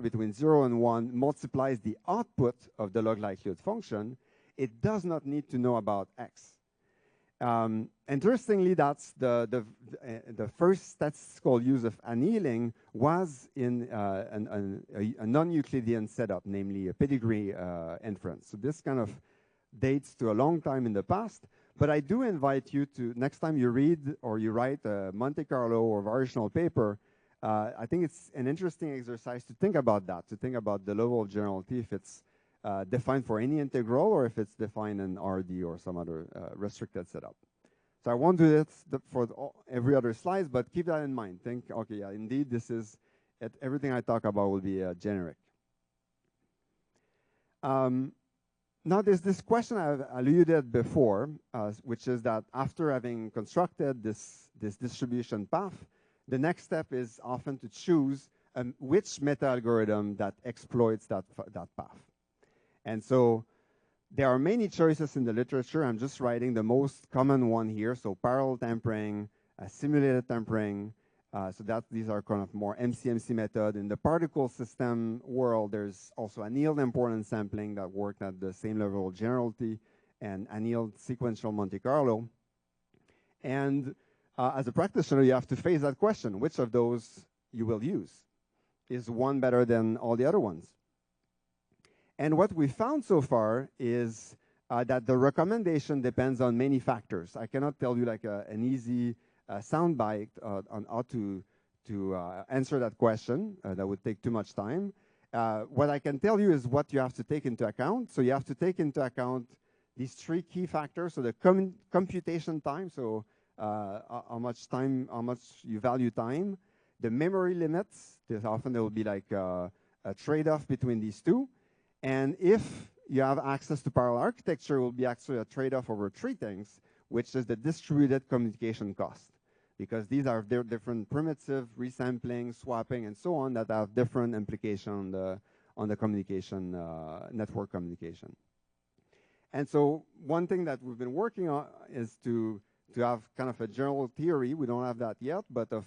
Speaker 2: between 0 and 1 multiplies the output of the log likelihood function, it does not need to know about x. Interestingly, that's the first statistical use of annealing was in a non-Euclidean setup, namely a pedigree inference. So this kind of dates to a long time in the past. But I do invite you to, next time you read or you write a Monte Carlo or variational paper, I think it's an interesting exercise to think about that, to think about the level of generality, if it's defined for any integral or if it's defined in RD or some other restricted setup. So I won't do this for every other slide, but keep that in mind. Think, okay, yeah, indeed, this is, everything I talk about will be generic. Now there's this question I've alluded before, which is that after having constructed this distribution path, the next step is often to choose which meta algorithm that exploits that path. And so there are many choices in the literature. I'm just writing the most common one here. So parallel tampering, simulated tampering. So these are kind of more MCMC method. In the particle system world, there's also annealed importance sampling that worked at the same level of generality and annealed sequential Monte Carlo. And as a practitioner, you have to face that question, which of those you will use? Is one better than all the other ones? And what we found so far is that the recommendation depends on many factors. I cannot tell you like an easy soundbite on how to answer that question. That would take too much time. What I can tell you is what you have to take into account. So you have to take into account these three key factors. So the computation time, so how much you value time, the memory limits. Often there will be like a trade-off between these two. And if you have access to parallel architecture, it will be actually a trade-off over three things, which is the distributed communication cost. Because these are different primitive resampling, swapping, and so on that have different implications on the communication, network communication. And so one thing that we've been working on is to have kind of a general theory. We don't have that yet, but of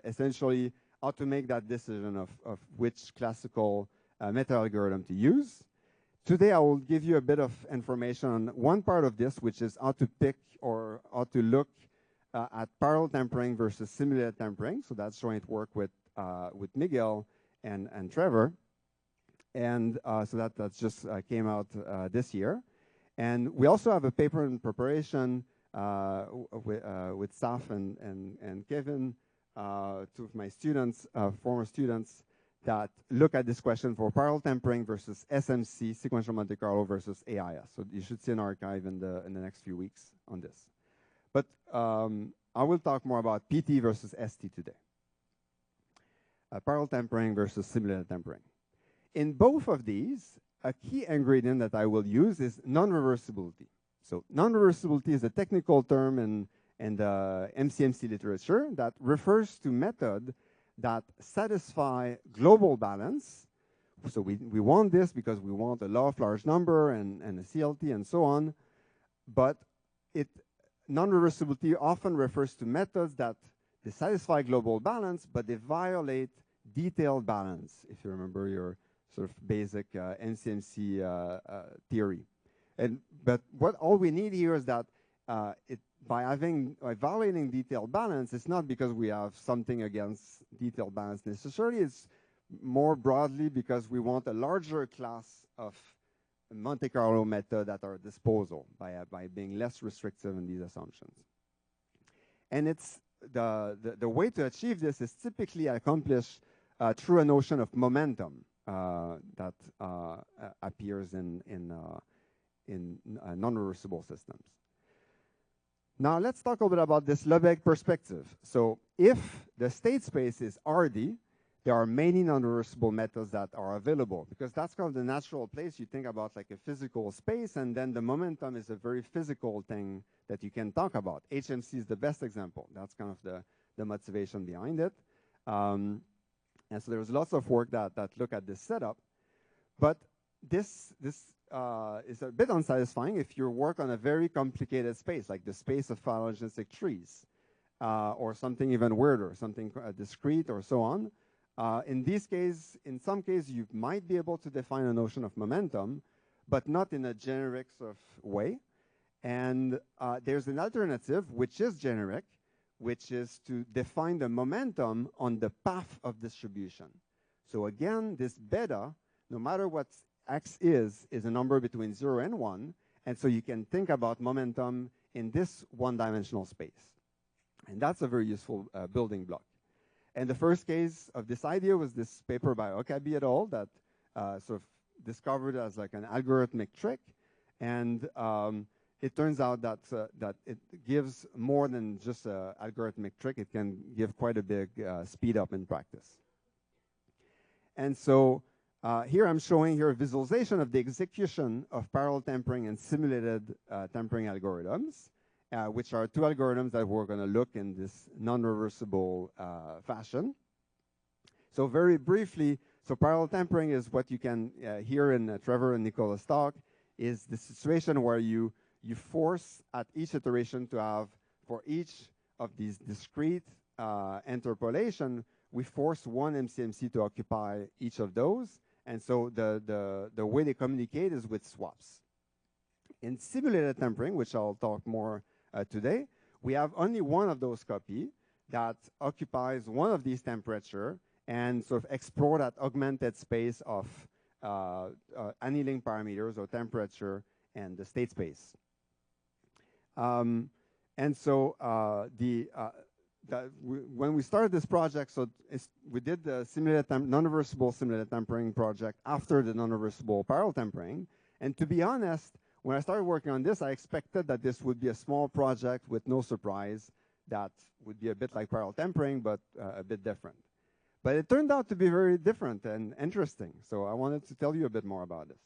Speaker 2: essentially how to make that decision of which classical meta algorithm to use. Today, I will give you a bit of information on one part of this, which is how to pick or how to look at parallel tempering versus simulated tempering. So that's joint work with Miguel and Trevor. And so that just came out this year. And we also have a paper in preparation with Saf and Kevin, two of my students, former students, that look at this question for parallel tempering versus SMC, sequential Monte Carlo versus AIS. So you should see an archive in the next few weeks on this. But I will talk more about PT versus ST today. Parallel tempering versus simulated tempering. In both of these, a key ingredient that I will use is non-reversibility. So non-reversibility is a technical term in the MCMC literature that refers to method that satisfy global balance. So we want this because we want a law of large number and a CLT and so on. But non-reversibility often refers to methods that they satisfy global balance, but they violate detailed balance, if you remember your sort of basic MCMC theory. But all we need here is that by violating detailed balance, it's not because we have something against detailed balance necessarily. It's more broadly because we want a larger class of Monte Carlo method at our disposal by being less restrictive in these assumptions. And it's the way to achieve this is typically accomplished through a notion of momentum that appears in non-reversible systems. Now let's talk a little bit about this Lebesgue perspective. So if the state space is RD, there are many non-reversible methods that are available because that's kind of the natural place. You think about like a physical space, and then the momentum is a very physical thing that you can talk about. HMC is the best example. That's kind of the motivation behind it. And so there's lots of work that look at this setup. But this is a bit unsatisfying if you work on a very complicated space, like the space of phylogenetic trees, or something even weirder, something discrete or so on. In some cases, you might be able to define a notion of momentum, but not in a generic sort of way. And there's an alternative, which is generic, which is to define the momentum on the path of distribution. So again, this beta, no matter what x is a number between 0 and 1. And so you can think about momentum in this one-dimensional space. And that's a very useful building block. And the first case of this idea was this paper by Okabe et al. That sort of discovered as like an algorithmic trick. And it turns out that it gives more than just an algorithmic trick. It can give quite a big speed up in practice. And so here I'm showing here a visualization of the execution of parallel tempering and simulated tempering algorithms, which are two algorithms that we're going to look in this non-reversible fashion. So very briefly, so parallel tempering is what you can hear in Trevor and Nicola's talk, is the situation where you force at each iteration to have, for each of these discrete interpolation, we force one MCMC to occupy each of those. And so the way they communicate is with swaps. In simulated tempering, which I'll talk more today, we have only one of those copy that occupies one of these temperature and sort of explore that augmented space of annealing parameters or temperature and the state space. And so when we started this project, so we did the non-reversible simulated tempering project after the non-reversible parallel tempering. And to be honest, when I started working on this, I expected that this would be a small project with no surprise that would be a bit like parallel tempering, but a bit different. But it turned out to be very different and interesting. So I wanted to tell you a bit more about this.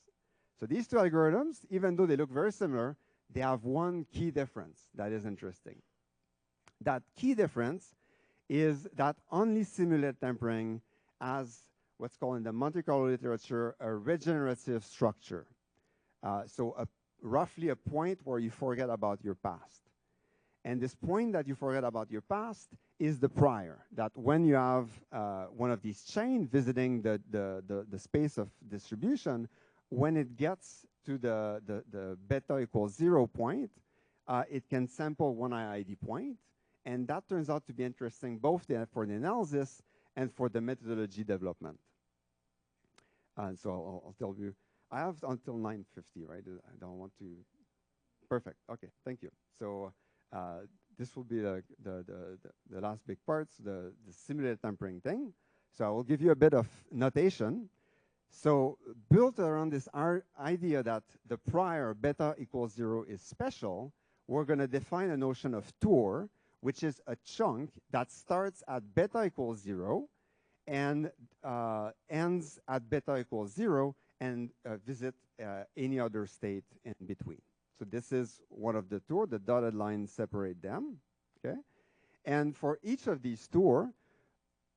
Speaker 2: So these two algorithms, even though they look very similar, they have one key difference that is interesting. That key difference is that only simulated tempering has what's called in the Monte Carlo literature a regenerative structure. So roughly a point where you forget about your past. And this point that you forget about your past is the prior, that when you have one of these chains visiting the space of distribution, when it gets to the beta equals 0 point, it can sample one IID point. And that turns out to be interesting both for the analysis and for the methodology development. So I'll tell you, I have until 9:50, right? I don't want to. Perfect. Okay, thank you. So this will be the last big parts, the simulated tempering thing. So I will give you a bit of notation. So built around this idea that the prior beta equals 0 is special, we're going to define a notion of tour, which is a chunk that starts at beta equals 0 and ends at beta equals 0 and visit any other state in between. So this is one of the tour. The dotted lines separate them, okay? And for each of these tour,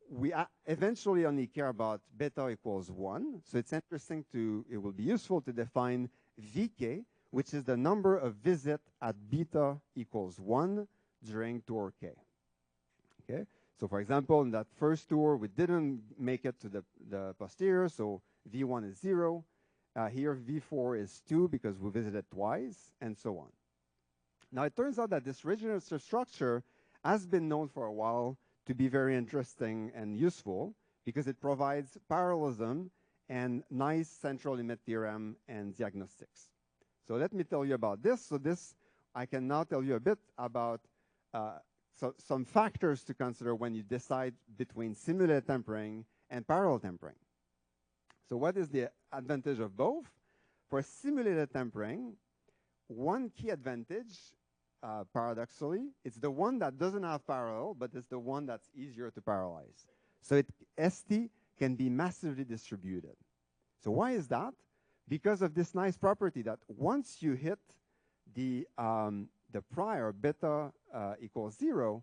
Speaker 2: we eventually only care about beta equals 1. So it's interesting it will be useful to define VK, which is the number of visits at beta equals 1 during tour K. Okay? So for example, in that first tour, we didn't make it to the posterior, so V1 is 0. Here, V4 is 2 because we visited twice, and so on. Now, it turns out that this regenerative structure has been known for a while to be very interesting and useful because it provides parallelism and nice central limit theorem and diagnostics. So let me tell you about this. So I can now tell you a bit about some factors to consider when you decide between simulated tempering and parallel tempering. So what is the advantage of both? For simulated tempering, one key advantage, paradoxically, it's the one that doesn't have parallel, but it's the one that's easier to parallelize. So ST can be massively distributed. So why is that? Because of this nice property that once you hit the prior beta equals 0,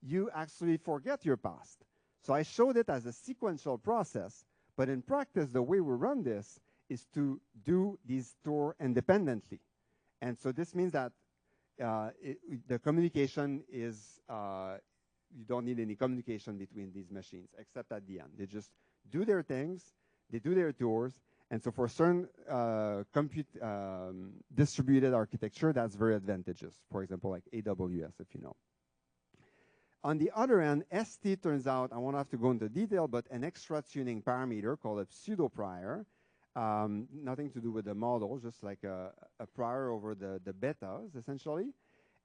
Speaker 2: you actually forget your past. So I showed it as a sequential process, but in practice, the way we run this is to do these tour independently. And so this means that the communication is, you don't need any communication between these machines, except at the end. They just do their things, they do their tours, and so for certain distributed architecture, that's very advantageous. For example, like AWS, if you know. On the other end, ST turns out, I won't have to go into detail, but an extra tuning parameter called a pseudo prior, nothing to do with the model, just like a prior over the betas, essentially.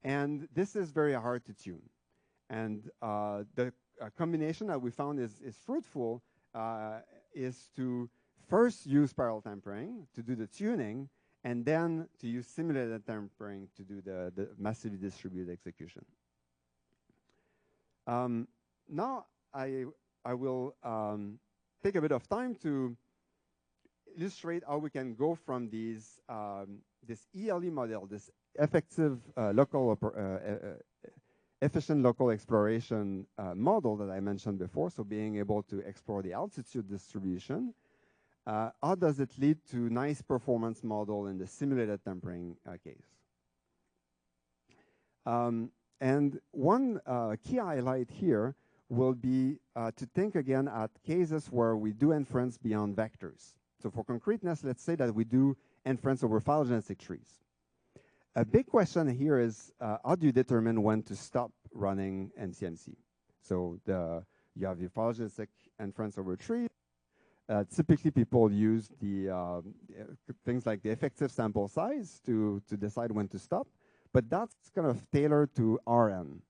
Speaker 2: And this is very hard to tune. And the combination that we found is fruitful is to first use parallel tempering to do the tuning, and then to use simulated tempering to do the massively distributed execution. Now I will take a bit of time to illustrate how we can go from these this ELE model, this effective efficient local exploration model that I mentioned before, so being able to explore the altitude distribution. How does it lead to nice performance model in the simulated tempering case? And one key highlight here will be to think again at cases where we do inference beyond vectors. So for concreteness, let's say that we do inference over phylogenetic trees. A big question here is how do you determine when to stop running NCMC? So you have your phylogenetic inference over trees. Typically, people use the things like the effective sample size to decide when to stop. But that's kind of tailored to RN,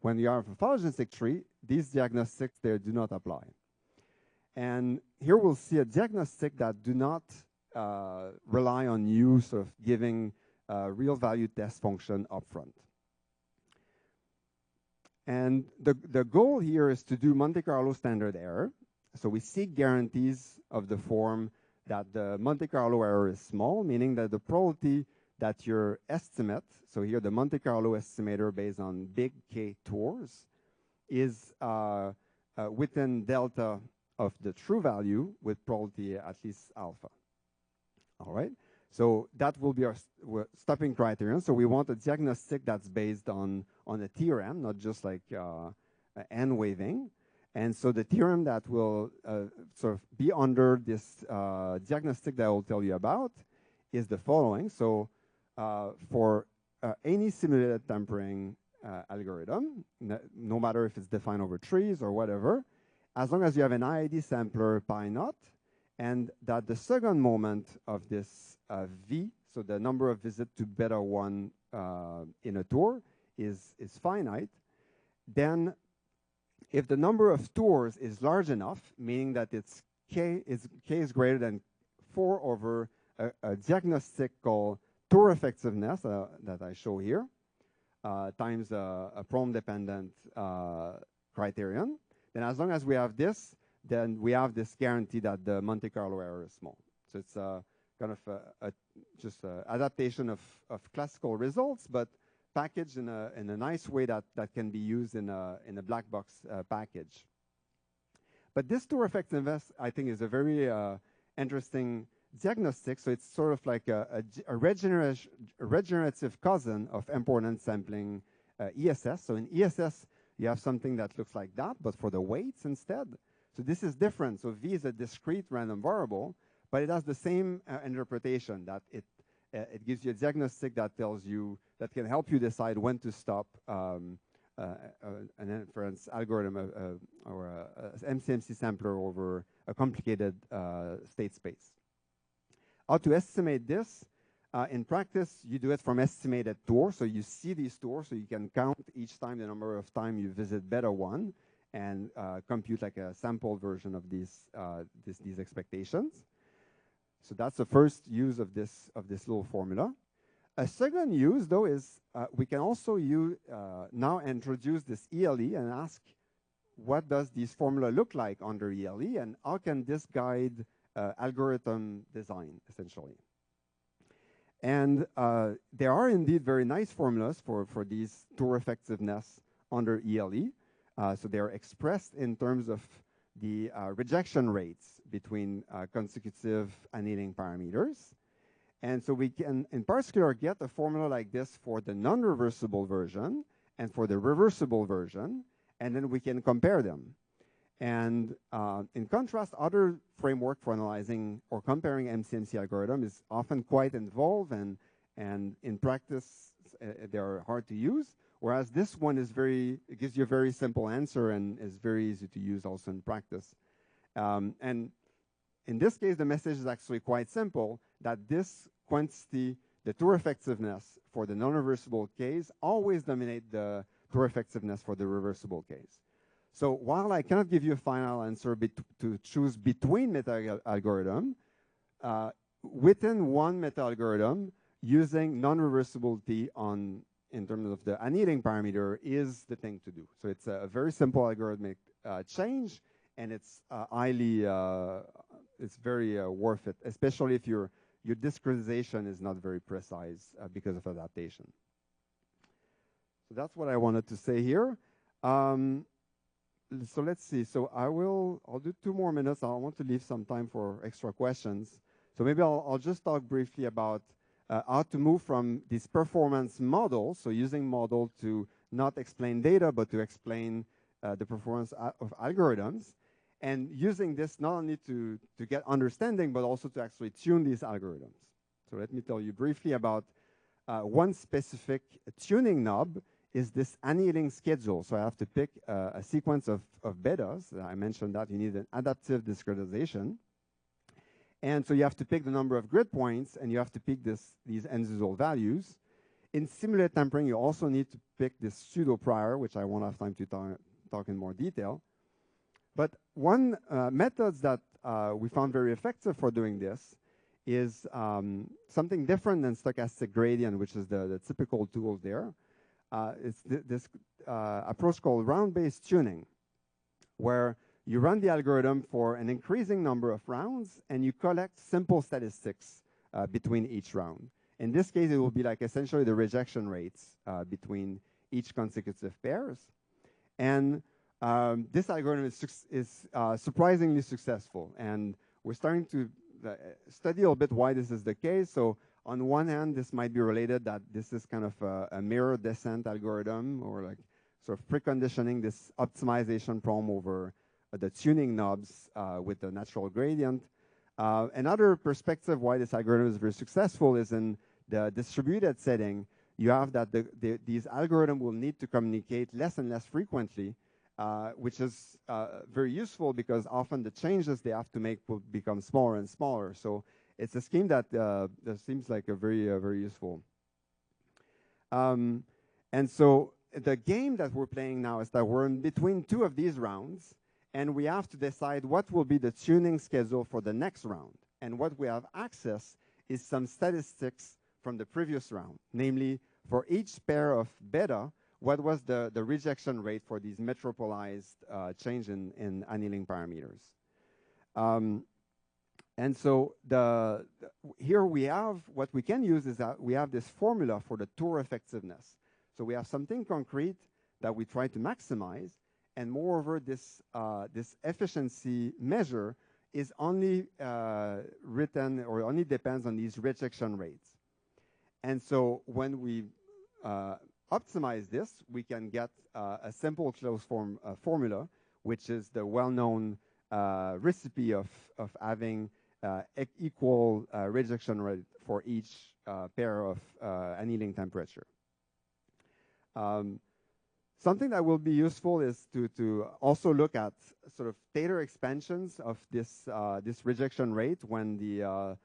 Speaker 2: When you have a phylogenetic tree, these diagnostics there do not apply. And here we'll see a diagnostic that do not rely on you sort of giving real value test function upfront. And the goal here is to do Monte Carlo standard error. So we seek guarantees of the form that the Monte Carlo error is small, meaning that the probability that your estimate, so here the Monte Carlo estimator based on big K tours, is within delta of the true value with probability at least alpha. All right, so that will be our stopping criterion. So we want a diagnostic that's based on a theorem, not just like n waving. And so the theorem that will sort of be under this diagnostic that I will tell you about is the following. So for any simulated tempering algorithm, no matter if it's defined over trees or whatever, as long as you have an IID sampler pi naught, and that the second moment of this V, so the number of visits to beta 1 in a tour is finite, then if the number of tours is large enough, meaning that it's K is greater than 4 over a diagnostic called tour effectiveness that I show here, times a problem-dependent criterion, then as long as we have this, then we have this guarantee that the Monte Carlo error is small. So it's kind of just an adaptation of classical results, but packaged in a nice way that can be used in a black box package. But this tour effectiveness, I think, is a very interesting diagnostic. So it's sort of like a regenerative cousin of important sampling ESS. So in ESS, you have something that looks like that, but for the weights instead. So this is different. So V is a discrete random variable, but it has the same interpretation, that it gives you a diagnostic that tells you, that can help you decide when to stop an inference algorithm or a MCMC sampler over a complicated state space. How to estimate this? In practice, you do it from estimated tours. So you see these tours, so you can count each time the number of time you visit beta 1 and compute like a sample version of these expectations. So that's the first use of this little formula. A second use, though, is we can also use now introduce this ELE and ask, what does this formula look like under ELE, and how can this guide algorithm design, essentially? And there are indeed very nice formulas for these tour effectiveness under ELE. So they're expressed in terms of the rejection rates between consecutive annealing parameters. And so we can, in particular, get a formula like this for the non-reversible version and for the reversible version, and then we can compare them. And in contrast, other framework for analyzing or comparing MCMC algorithm is often quite involved, and in practice, they're hard to use. Whereas this one is it gives you a very simple answer and is very easy to use also in practice. And in this case, the message is actually quite simple, that this quantity, the tour effectiveness for the non-reversible case, always dominate the tour effectiveness for the reversible case. So while I cannot give you a final answer to choose between meta-algorithm, within one meta-algorithm, using non-reversibility in terms of the annealing parameter is the thing to do. So it's a very simple algorithmic change, and it's it's very worth it, especially if your discretization is not very precise because of adaptation. So that's what I wanted to say here. So let's see. So I'll do 2 more minutes. I want to leave some time for extra questions. So maybe I'll just talk briefly about how to move from this performance model, so using model to not explain data, but to explain the performance of algorithms, and using this not only to get understanding, but also to actually tune these algorithms. So let me tell you briefly about one specific tuning knob is this annealing schedule. So I have to pick a sequence of betas. I mentioned that you need an adaptive discretization. And so you have to pick the number of grid points, and you have to pick these n-zero values. in simulated tempering, you also need to pick this pseudo prior, which I won't have time to talk in more detail. But one methods that we found very effective for doing this is something different than stochastic gradient, which is the typical tool there. It's this approach called round-based tuning, where you run the algorithm for an increasing number of rounds, and you collect simple statistics between each round. In this case, it will be like essentially the rejection rates between each consecutive pairs. And this algorithm is surprisingly successful. And we're starting to study a little bit why this is the case. So on one hand, this might be related that this is kind of a mirror descent algorithm, or like sort of preconditioning this optimization problem over the tuning knobs with the natural gradient. Another perspective why this algorithm is very successful is in the distributed setting. You have that these algorithms will need to communicate less and less frequently, which is very useful because often the changes they have to make will become smaller and smaller. So it's a scheme that seems like a very useful. And so the game that we're playing now is that we're in between two of these rounds, and we have to decide what will be the tuning schedule for the next round. And what we have access is some statistics from the previous round, namely for each pair of beta, what was the rejection rate for these metropolized change in annealing parameters. And so here we have, what we can use is that we have this formula for the tour effectiveness. So we have something concrete that we try to maximize, and moreover, this efficiency measure is only written or only depends on these rejection rates. And so when we optimize this, we can get a simple closed form formula, which is the well-known recipe of having equal rejection rate for each pair of annealing temperature. Something that will be useful is to also look at sort of Taylor expansions of this rejection rate when the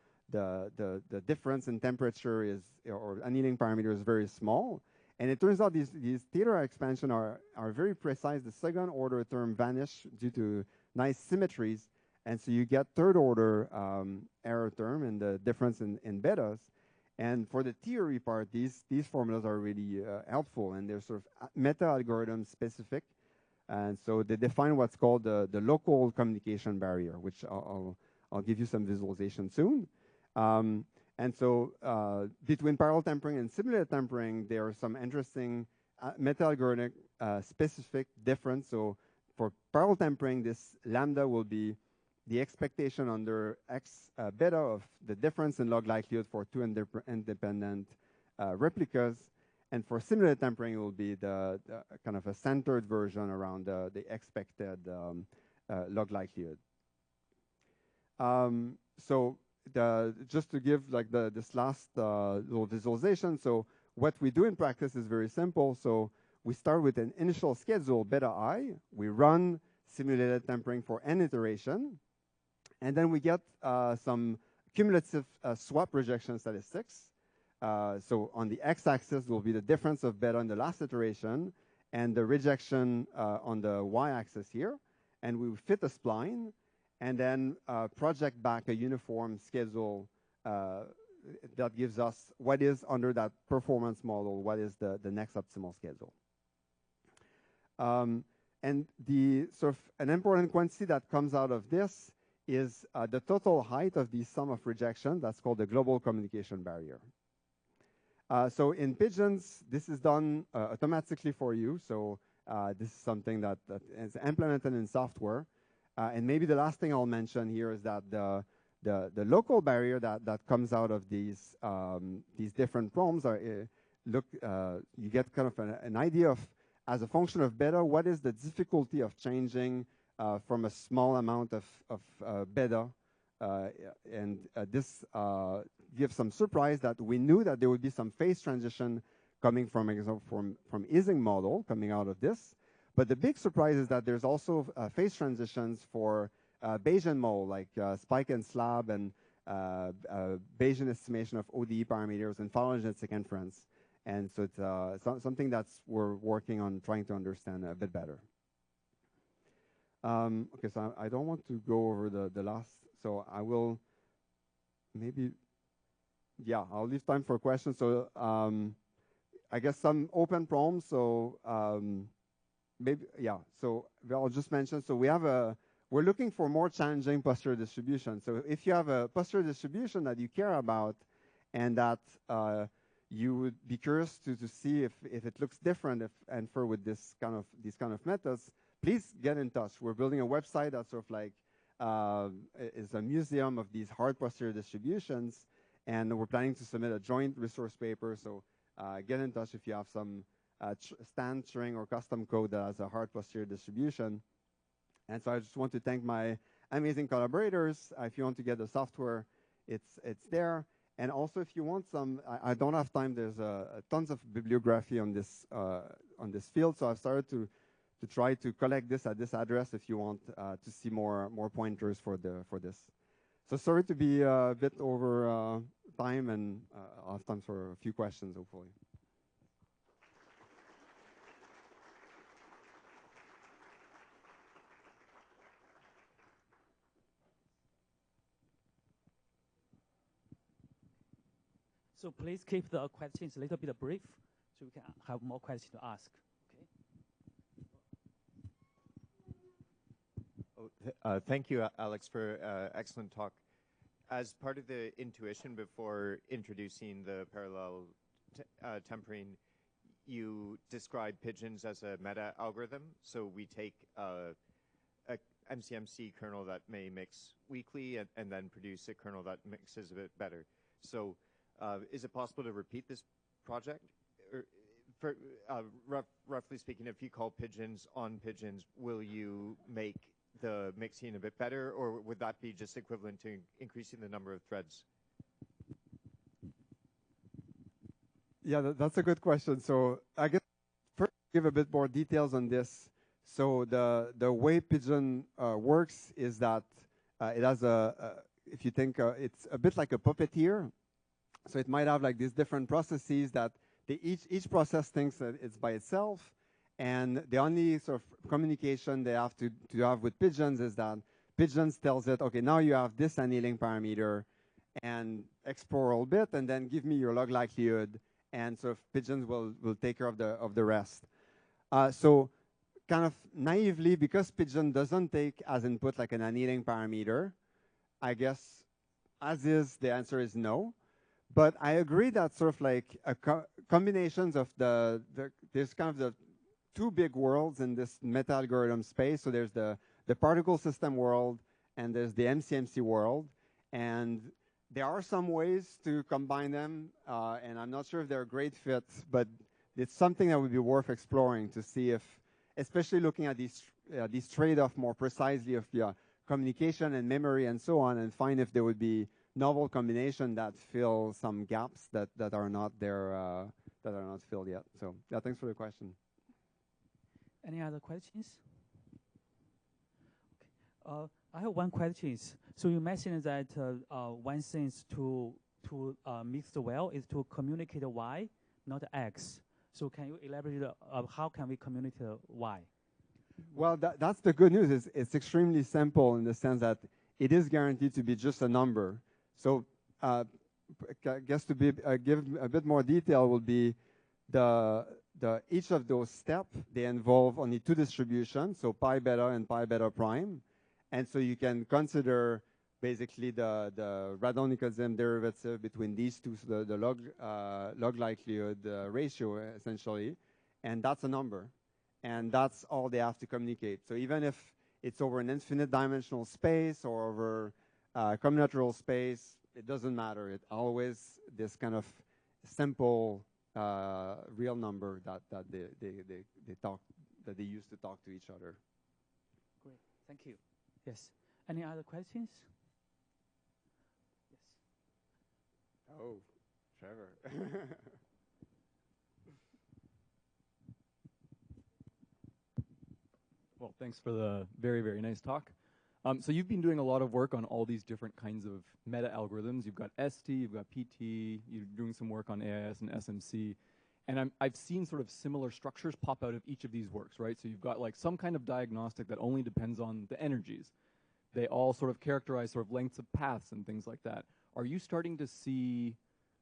Speaker 2: difference in temperature is, or annealing parameter is very small. And it turns out these Taylor expansions are very precise. The second order term vanish due to nice symmetries. And so you get third order error term and the difference in betas. And for the theory part, these formulas are really helpful, and they're sort of meta-algorithm specific. And so they define what's called the local communication barrier, which I'll give you some visualization soon. And so between parallel tempering and simulated tempering, there are some interesting meta-algorithmic specific difference. So for parallel tempering, this lambda will be the expectation under x beta of the difference in log likelihood for two independent replicas. And for simulated tempering, it will be the kind of a centered version around the expected log likelihood. So just to give like this last little visualization, so what we do in practice is very simple. So we start with an initial schedule, beta I. We run simulated tempering for n iteration. And then we get some cumulative swap rejection statistics. So on the x-axis will be the difference of beta in the last iteration, and the rejection on the y-axis here. And we fit a spline, and then project back a uniform schedule that gives us what is under that performance model, what is the next optimal schedule. And the sort of an important quantity that comes out of this is the total height of the sum of rejection. That's called the global communication barrier. So in Pigeons, this is done automatically for you. So this is something that is implemented in software. And maybe the last thing I'll mention here is that the local barrier that comes out of these different problems are you get kind of an idea of, as a function of beta, what is the difficulty of changing from a small amount of beta, and this gives some surprise that we knew that there would be some phase transition coming from Ising model coming out of this, but the big surprise is that there's also phase transitions for Bayesian model like spike and slab and Bayesian estimation of ODE parameters and phylogenetic inference, And so it's something that's we're working on trying to understand a bit better. Okay, so I don't want to go over the last, so I will maybe, yeah, I'll leave time for questions. So I guess some open prompts. So maybe, yeah, so I'll just mention, so we're looking for more challenging posterior distribution. So if you have a posterior distribution that you care about and that you would be curious to see if it looks different and for with these kind of methods, please get in touch. We're building a website that's sort of like is a museum of these hard posterior distributions, and we're planning to submit a joint resource paper. So get in touch if you have some stand string or custom code that has a hard posterior distribution. And so I just want to thank my amazing collaborators. If you want to get the software, it's there. And also, if you want some, I don't have time. There's tons of bibliography on this field. So I've started to try to collect this at this address if you want to see more pointers for this. So sorry to be a bit over time, and I'll have time for a few questions, hopefully.
Speaker 1: So please keep the questions a little bit brief, so we can have more questions to ask.
Speaker 4: Okay. Thank you, Alex, for excellent talk. As part of the intuition before introducing the parallel tempering, you describe pigeons as a meta algorithm. So we take a MCMC kernel that may mix weakly and then produce a kernel that mixes a bit better. So is it possible to repeat this project? Or for, roughly speaking, if you call pigeons on pigeons, will you make the mixing a bit better, or would that be just equivalent to increasing the number of threads?
Speaker 2: Yeah, that's a good question. So I guess first give a bit more details on this. So the way Pigeon works is that it has if you think it's a bit like a puppeteer. So it might have like these different processes that each process thinks that it's by itself, and the only sort of communication they have to have with pigeons is that pigeons tells it, okay, now you have this annealing parameter, and explore a little bit, and then give me your log likelihood, and sort of pigeons will take care of the rest. So kind of naively, because pigeon doesn't take as input like an annealing parameter, I guess as is the answer is no. But I agree that sort of like combinations of there's kind of the two big worlds in this meta algorithm space. So there's the particle system world and there's the MCMC world. And there are some ways to combine them. And I'm not sure if they're a great fit, but it's something that would be worth exploring to see if, especially looking at these trade-off more precisely of communication and memory and so on, and find if there would be novel combination that fill some gaps that are not there, that are not filled yet. So yeah, thanks for the question.
Speaker 1: Any other questions? Okay. I have one question. So you mentioned that one thing to mix well is to communicate Y, not X. So can you elaborate how can we communicate Y?
Speaker 2: Well, that's the good news. It's extremely simple in the sense that it is guaranteed to be just a number. So I guess to give a bit more detail will be each of those steps, they involve only two distributions, so pi beta and pi beta prime. And so you can consider basically the Radon-Nikodym derivative between these two, so the log likelihood ratio essentially, and that's a number. And that's all they have to communicate. So even if it's over an infinite dimensional space or over combinatorial space, it doesn't matter. It's always this kind of simple real number that they use to talk to each other.
Speaker 1: Great, thank you. Yes. Any other questions? Yes.
Speaker 2: Oh, Trevor.
Speaker 5: Well, thanks for the very, very nice talk. So you've been doing a lot of work on all these different kinds of meta algorithms. You've got ST, you've got PT, you're doing some work on AIS and SMC. And I've seen sort of similar structures pop out of each of these works, right? So you've got like some kind of diagnostic that only depends on the energies. They all sort of characterize sort of lengths of paths and things like that. Are you starting to see,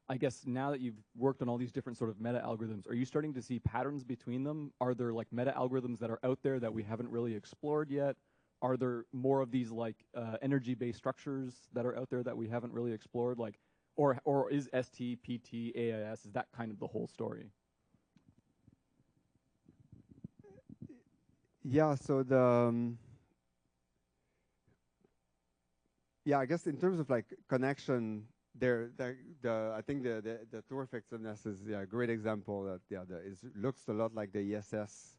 Speaker 5: I guess now that you've worked on all these different sort of meta algorithms, are you starting to see patterns between them? Are there like meta algorithms that are out there that we haven't really explored yet? Are there more of these like energy-based structures that are out there that we haven't really explored? Like, or is ST, PT, AIS, is that kind of the whole story?
Speaker 2: Yeah, so yeah, I guess in terms of like connection, I think the tour effectiveness is a great example that looks a lot like the ESS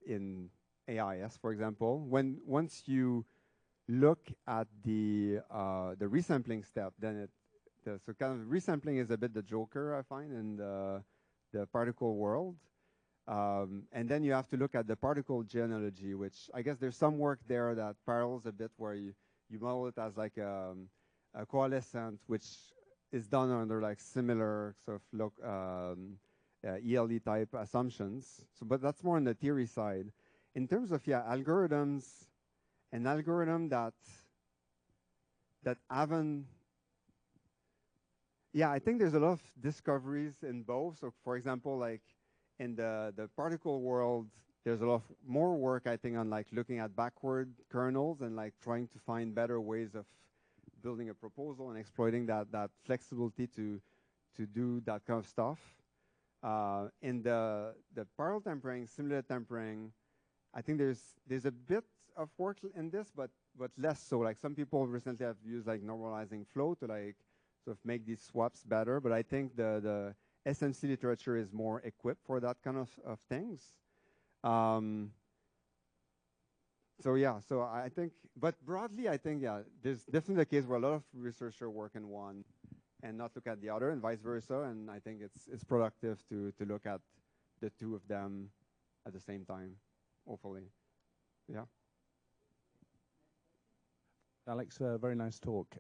Speaker 2: in AIS, for example. Once you look at the resampling step, then so kind of resampling is a bit the joker, I find, in the particle world. And then you have to look at the particle genealogy, which I guess there's some work there that parallels a bit where you model it as like a coalescent, which is done under like similar sort of ELE type assumptions. So, but that's more on the theory side. In terms of algorithms, an algorithm that haven't. Yeah, I think there's a lot of discoveries in both. So, for example, like in the particle world, there's a lot more work, I think, on like looking at backward kernels and like trying to find better ways of building a proposal and exploiting that flexibility to do that kind of stuff. In the parallel tempering, simulated tempering, I think there's a bit of work in this, but less so. Like some people recently have used like normalizing flow to like sort of make these swaps better. But I think the SMC literature is more equipped for that kind of things. So yeah, so I think, but broadly, I think, there's definitely a case where a lot of researchers work in one and not look at the other and vice versa. And I think it's productive to look at the two of them at the same time, hopefully. Yeah.
Speaker 6: Alex, very nice talk.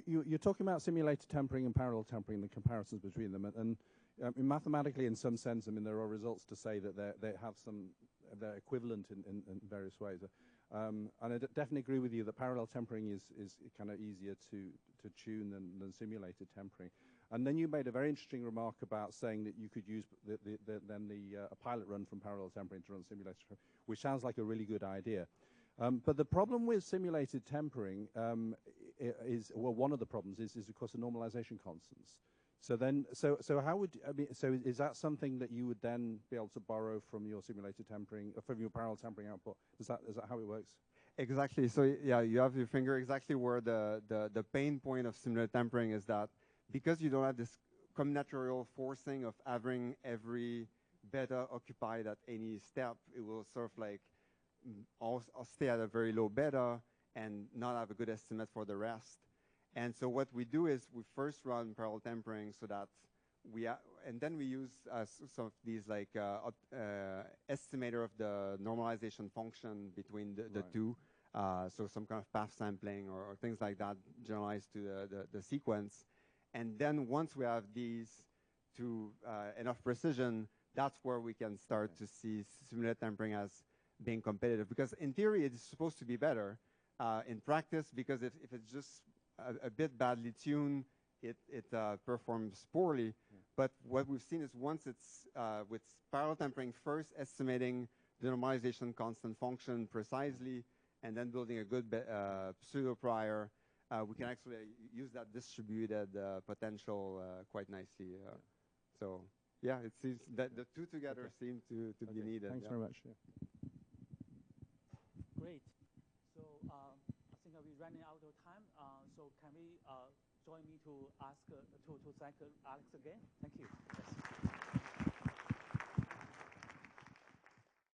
Speaker 6: You're talking about simulated tempering and parallel tempering, the comparisons between them, and mathematically, in some sense, I mean, there are results to say that they're equivalent in various ways. And I definitely agree with you that parallel tempering is kind of easier to tune than simulated tempering. And then you made a very interesting remark about saying that you could use a pilot run from parallel tempering to run simulated tempering, which sounds like a really good idea. But the problem with simulated tempering one of the problems is of course the normalization constants. So how would so is that something that you would then be able to borrow from your simulated tempering, from your parallel tempering output? Is that how it works?
Speaker 2: Exactly. So yeah, you have your finger exactly where the pain point of simulated tempering is that because you don't have this combinatorial forcing of having every beta occupied at any step, it will sort of like I'll stay at a very low beta and not have a good estimate for the rest. And so what we do is we first run parallel tempering so that and then we use some of these like estimator of the normalization function between the two. So some kind of path sampling or things like that generalized to the sequence. And then once we have these to enough precision, that's where we can start to see simulated tempering as being competitive. Because in theory, it's supposed to be better. In practice, because if it's just a bit badly tuned, it performs poorly. Yeah. But what we've seen is once it's with parallel tempering, first estimating the normalization constant function precisely, and then building a good pseudo prior, we can actually use that distributed potential quite nicely. So yeah, it seems that the two together seem to be needed.
Speaker 6: Thanks very much. Yeah.
Speaker 1: Great. So I think we're running out of time. So can we join me to ask to thank Alex again? Thank you. Yes.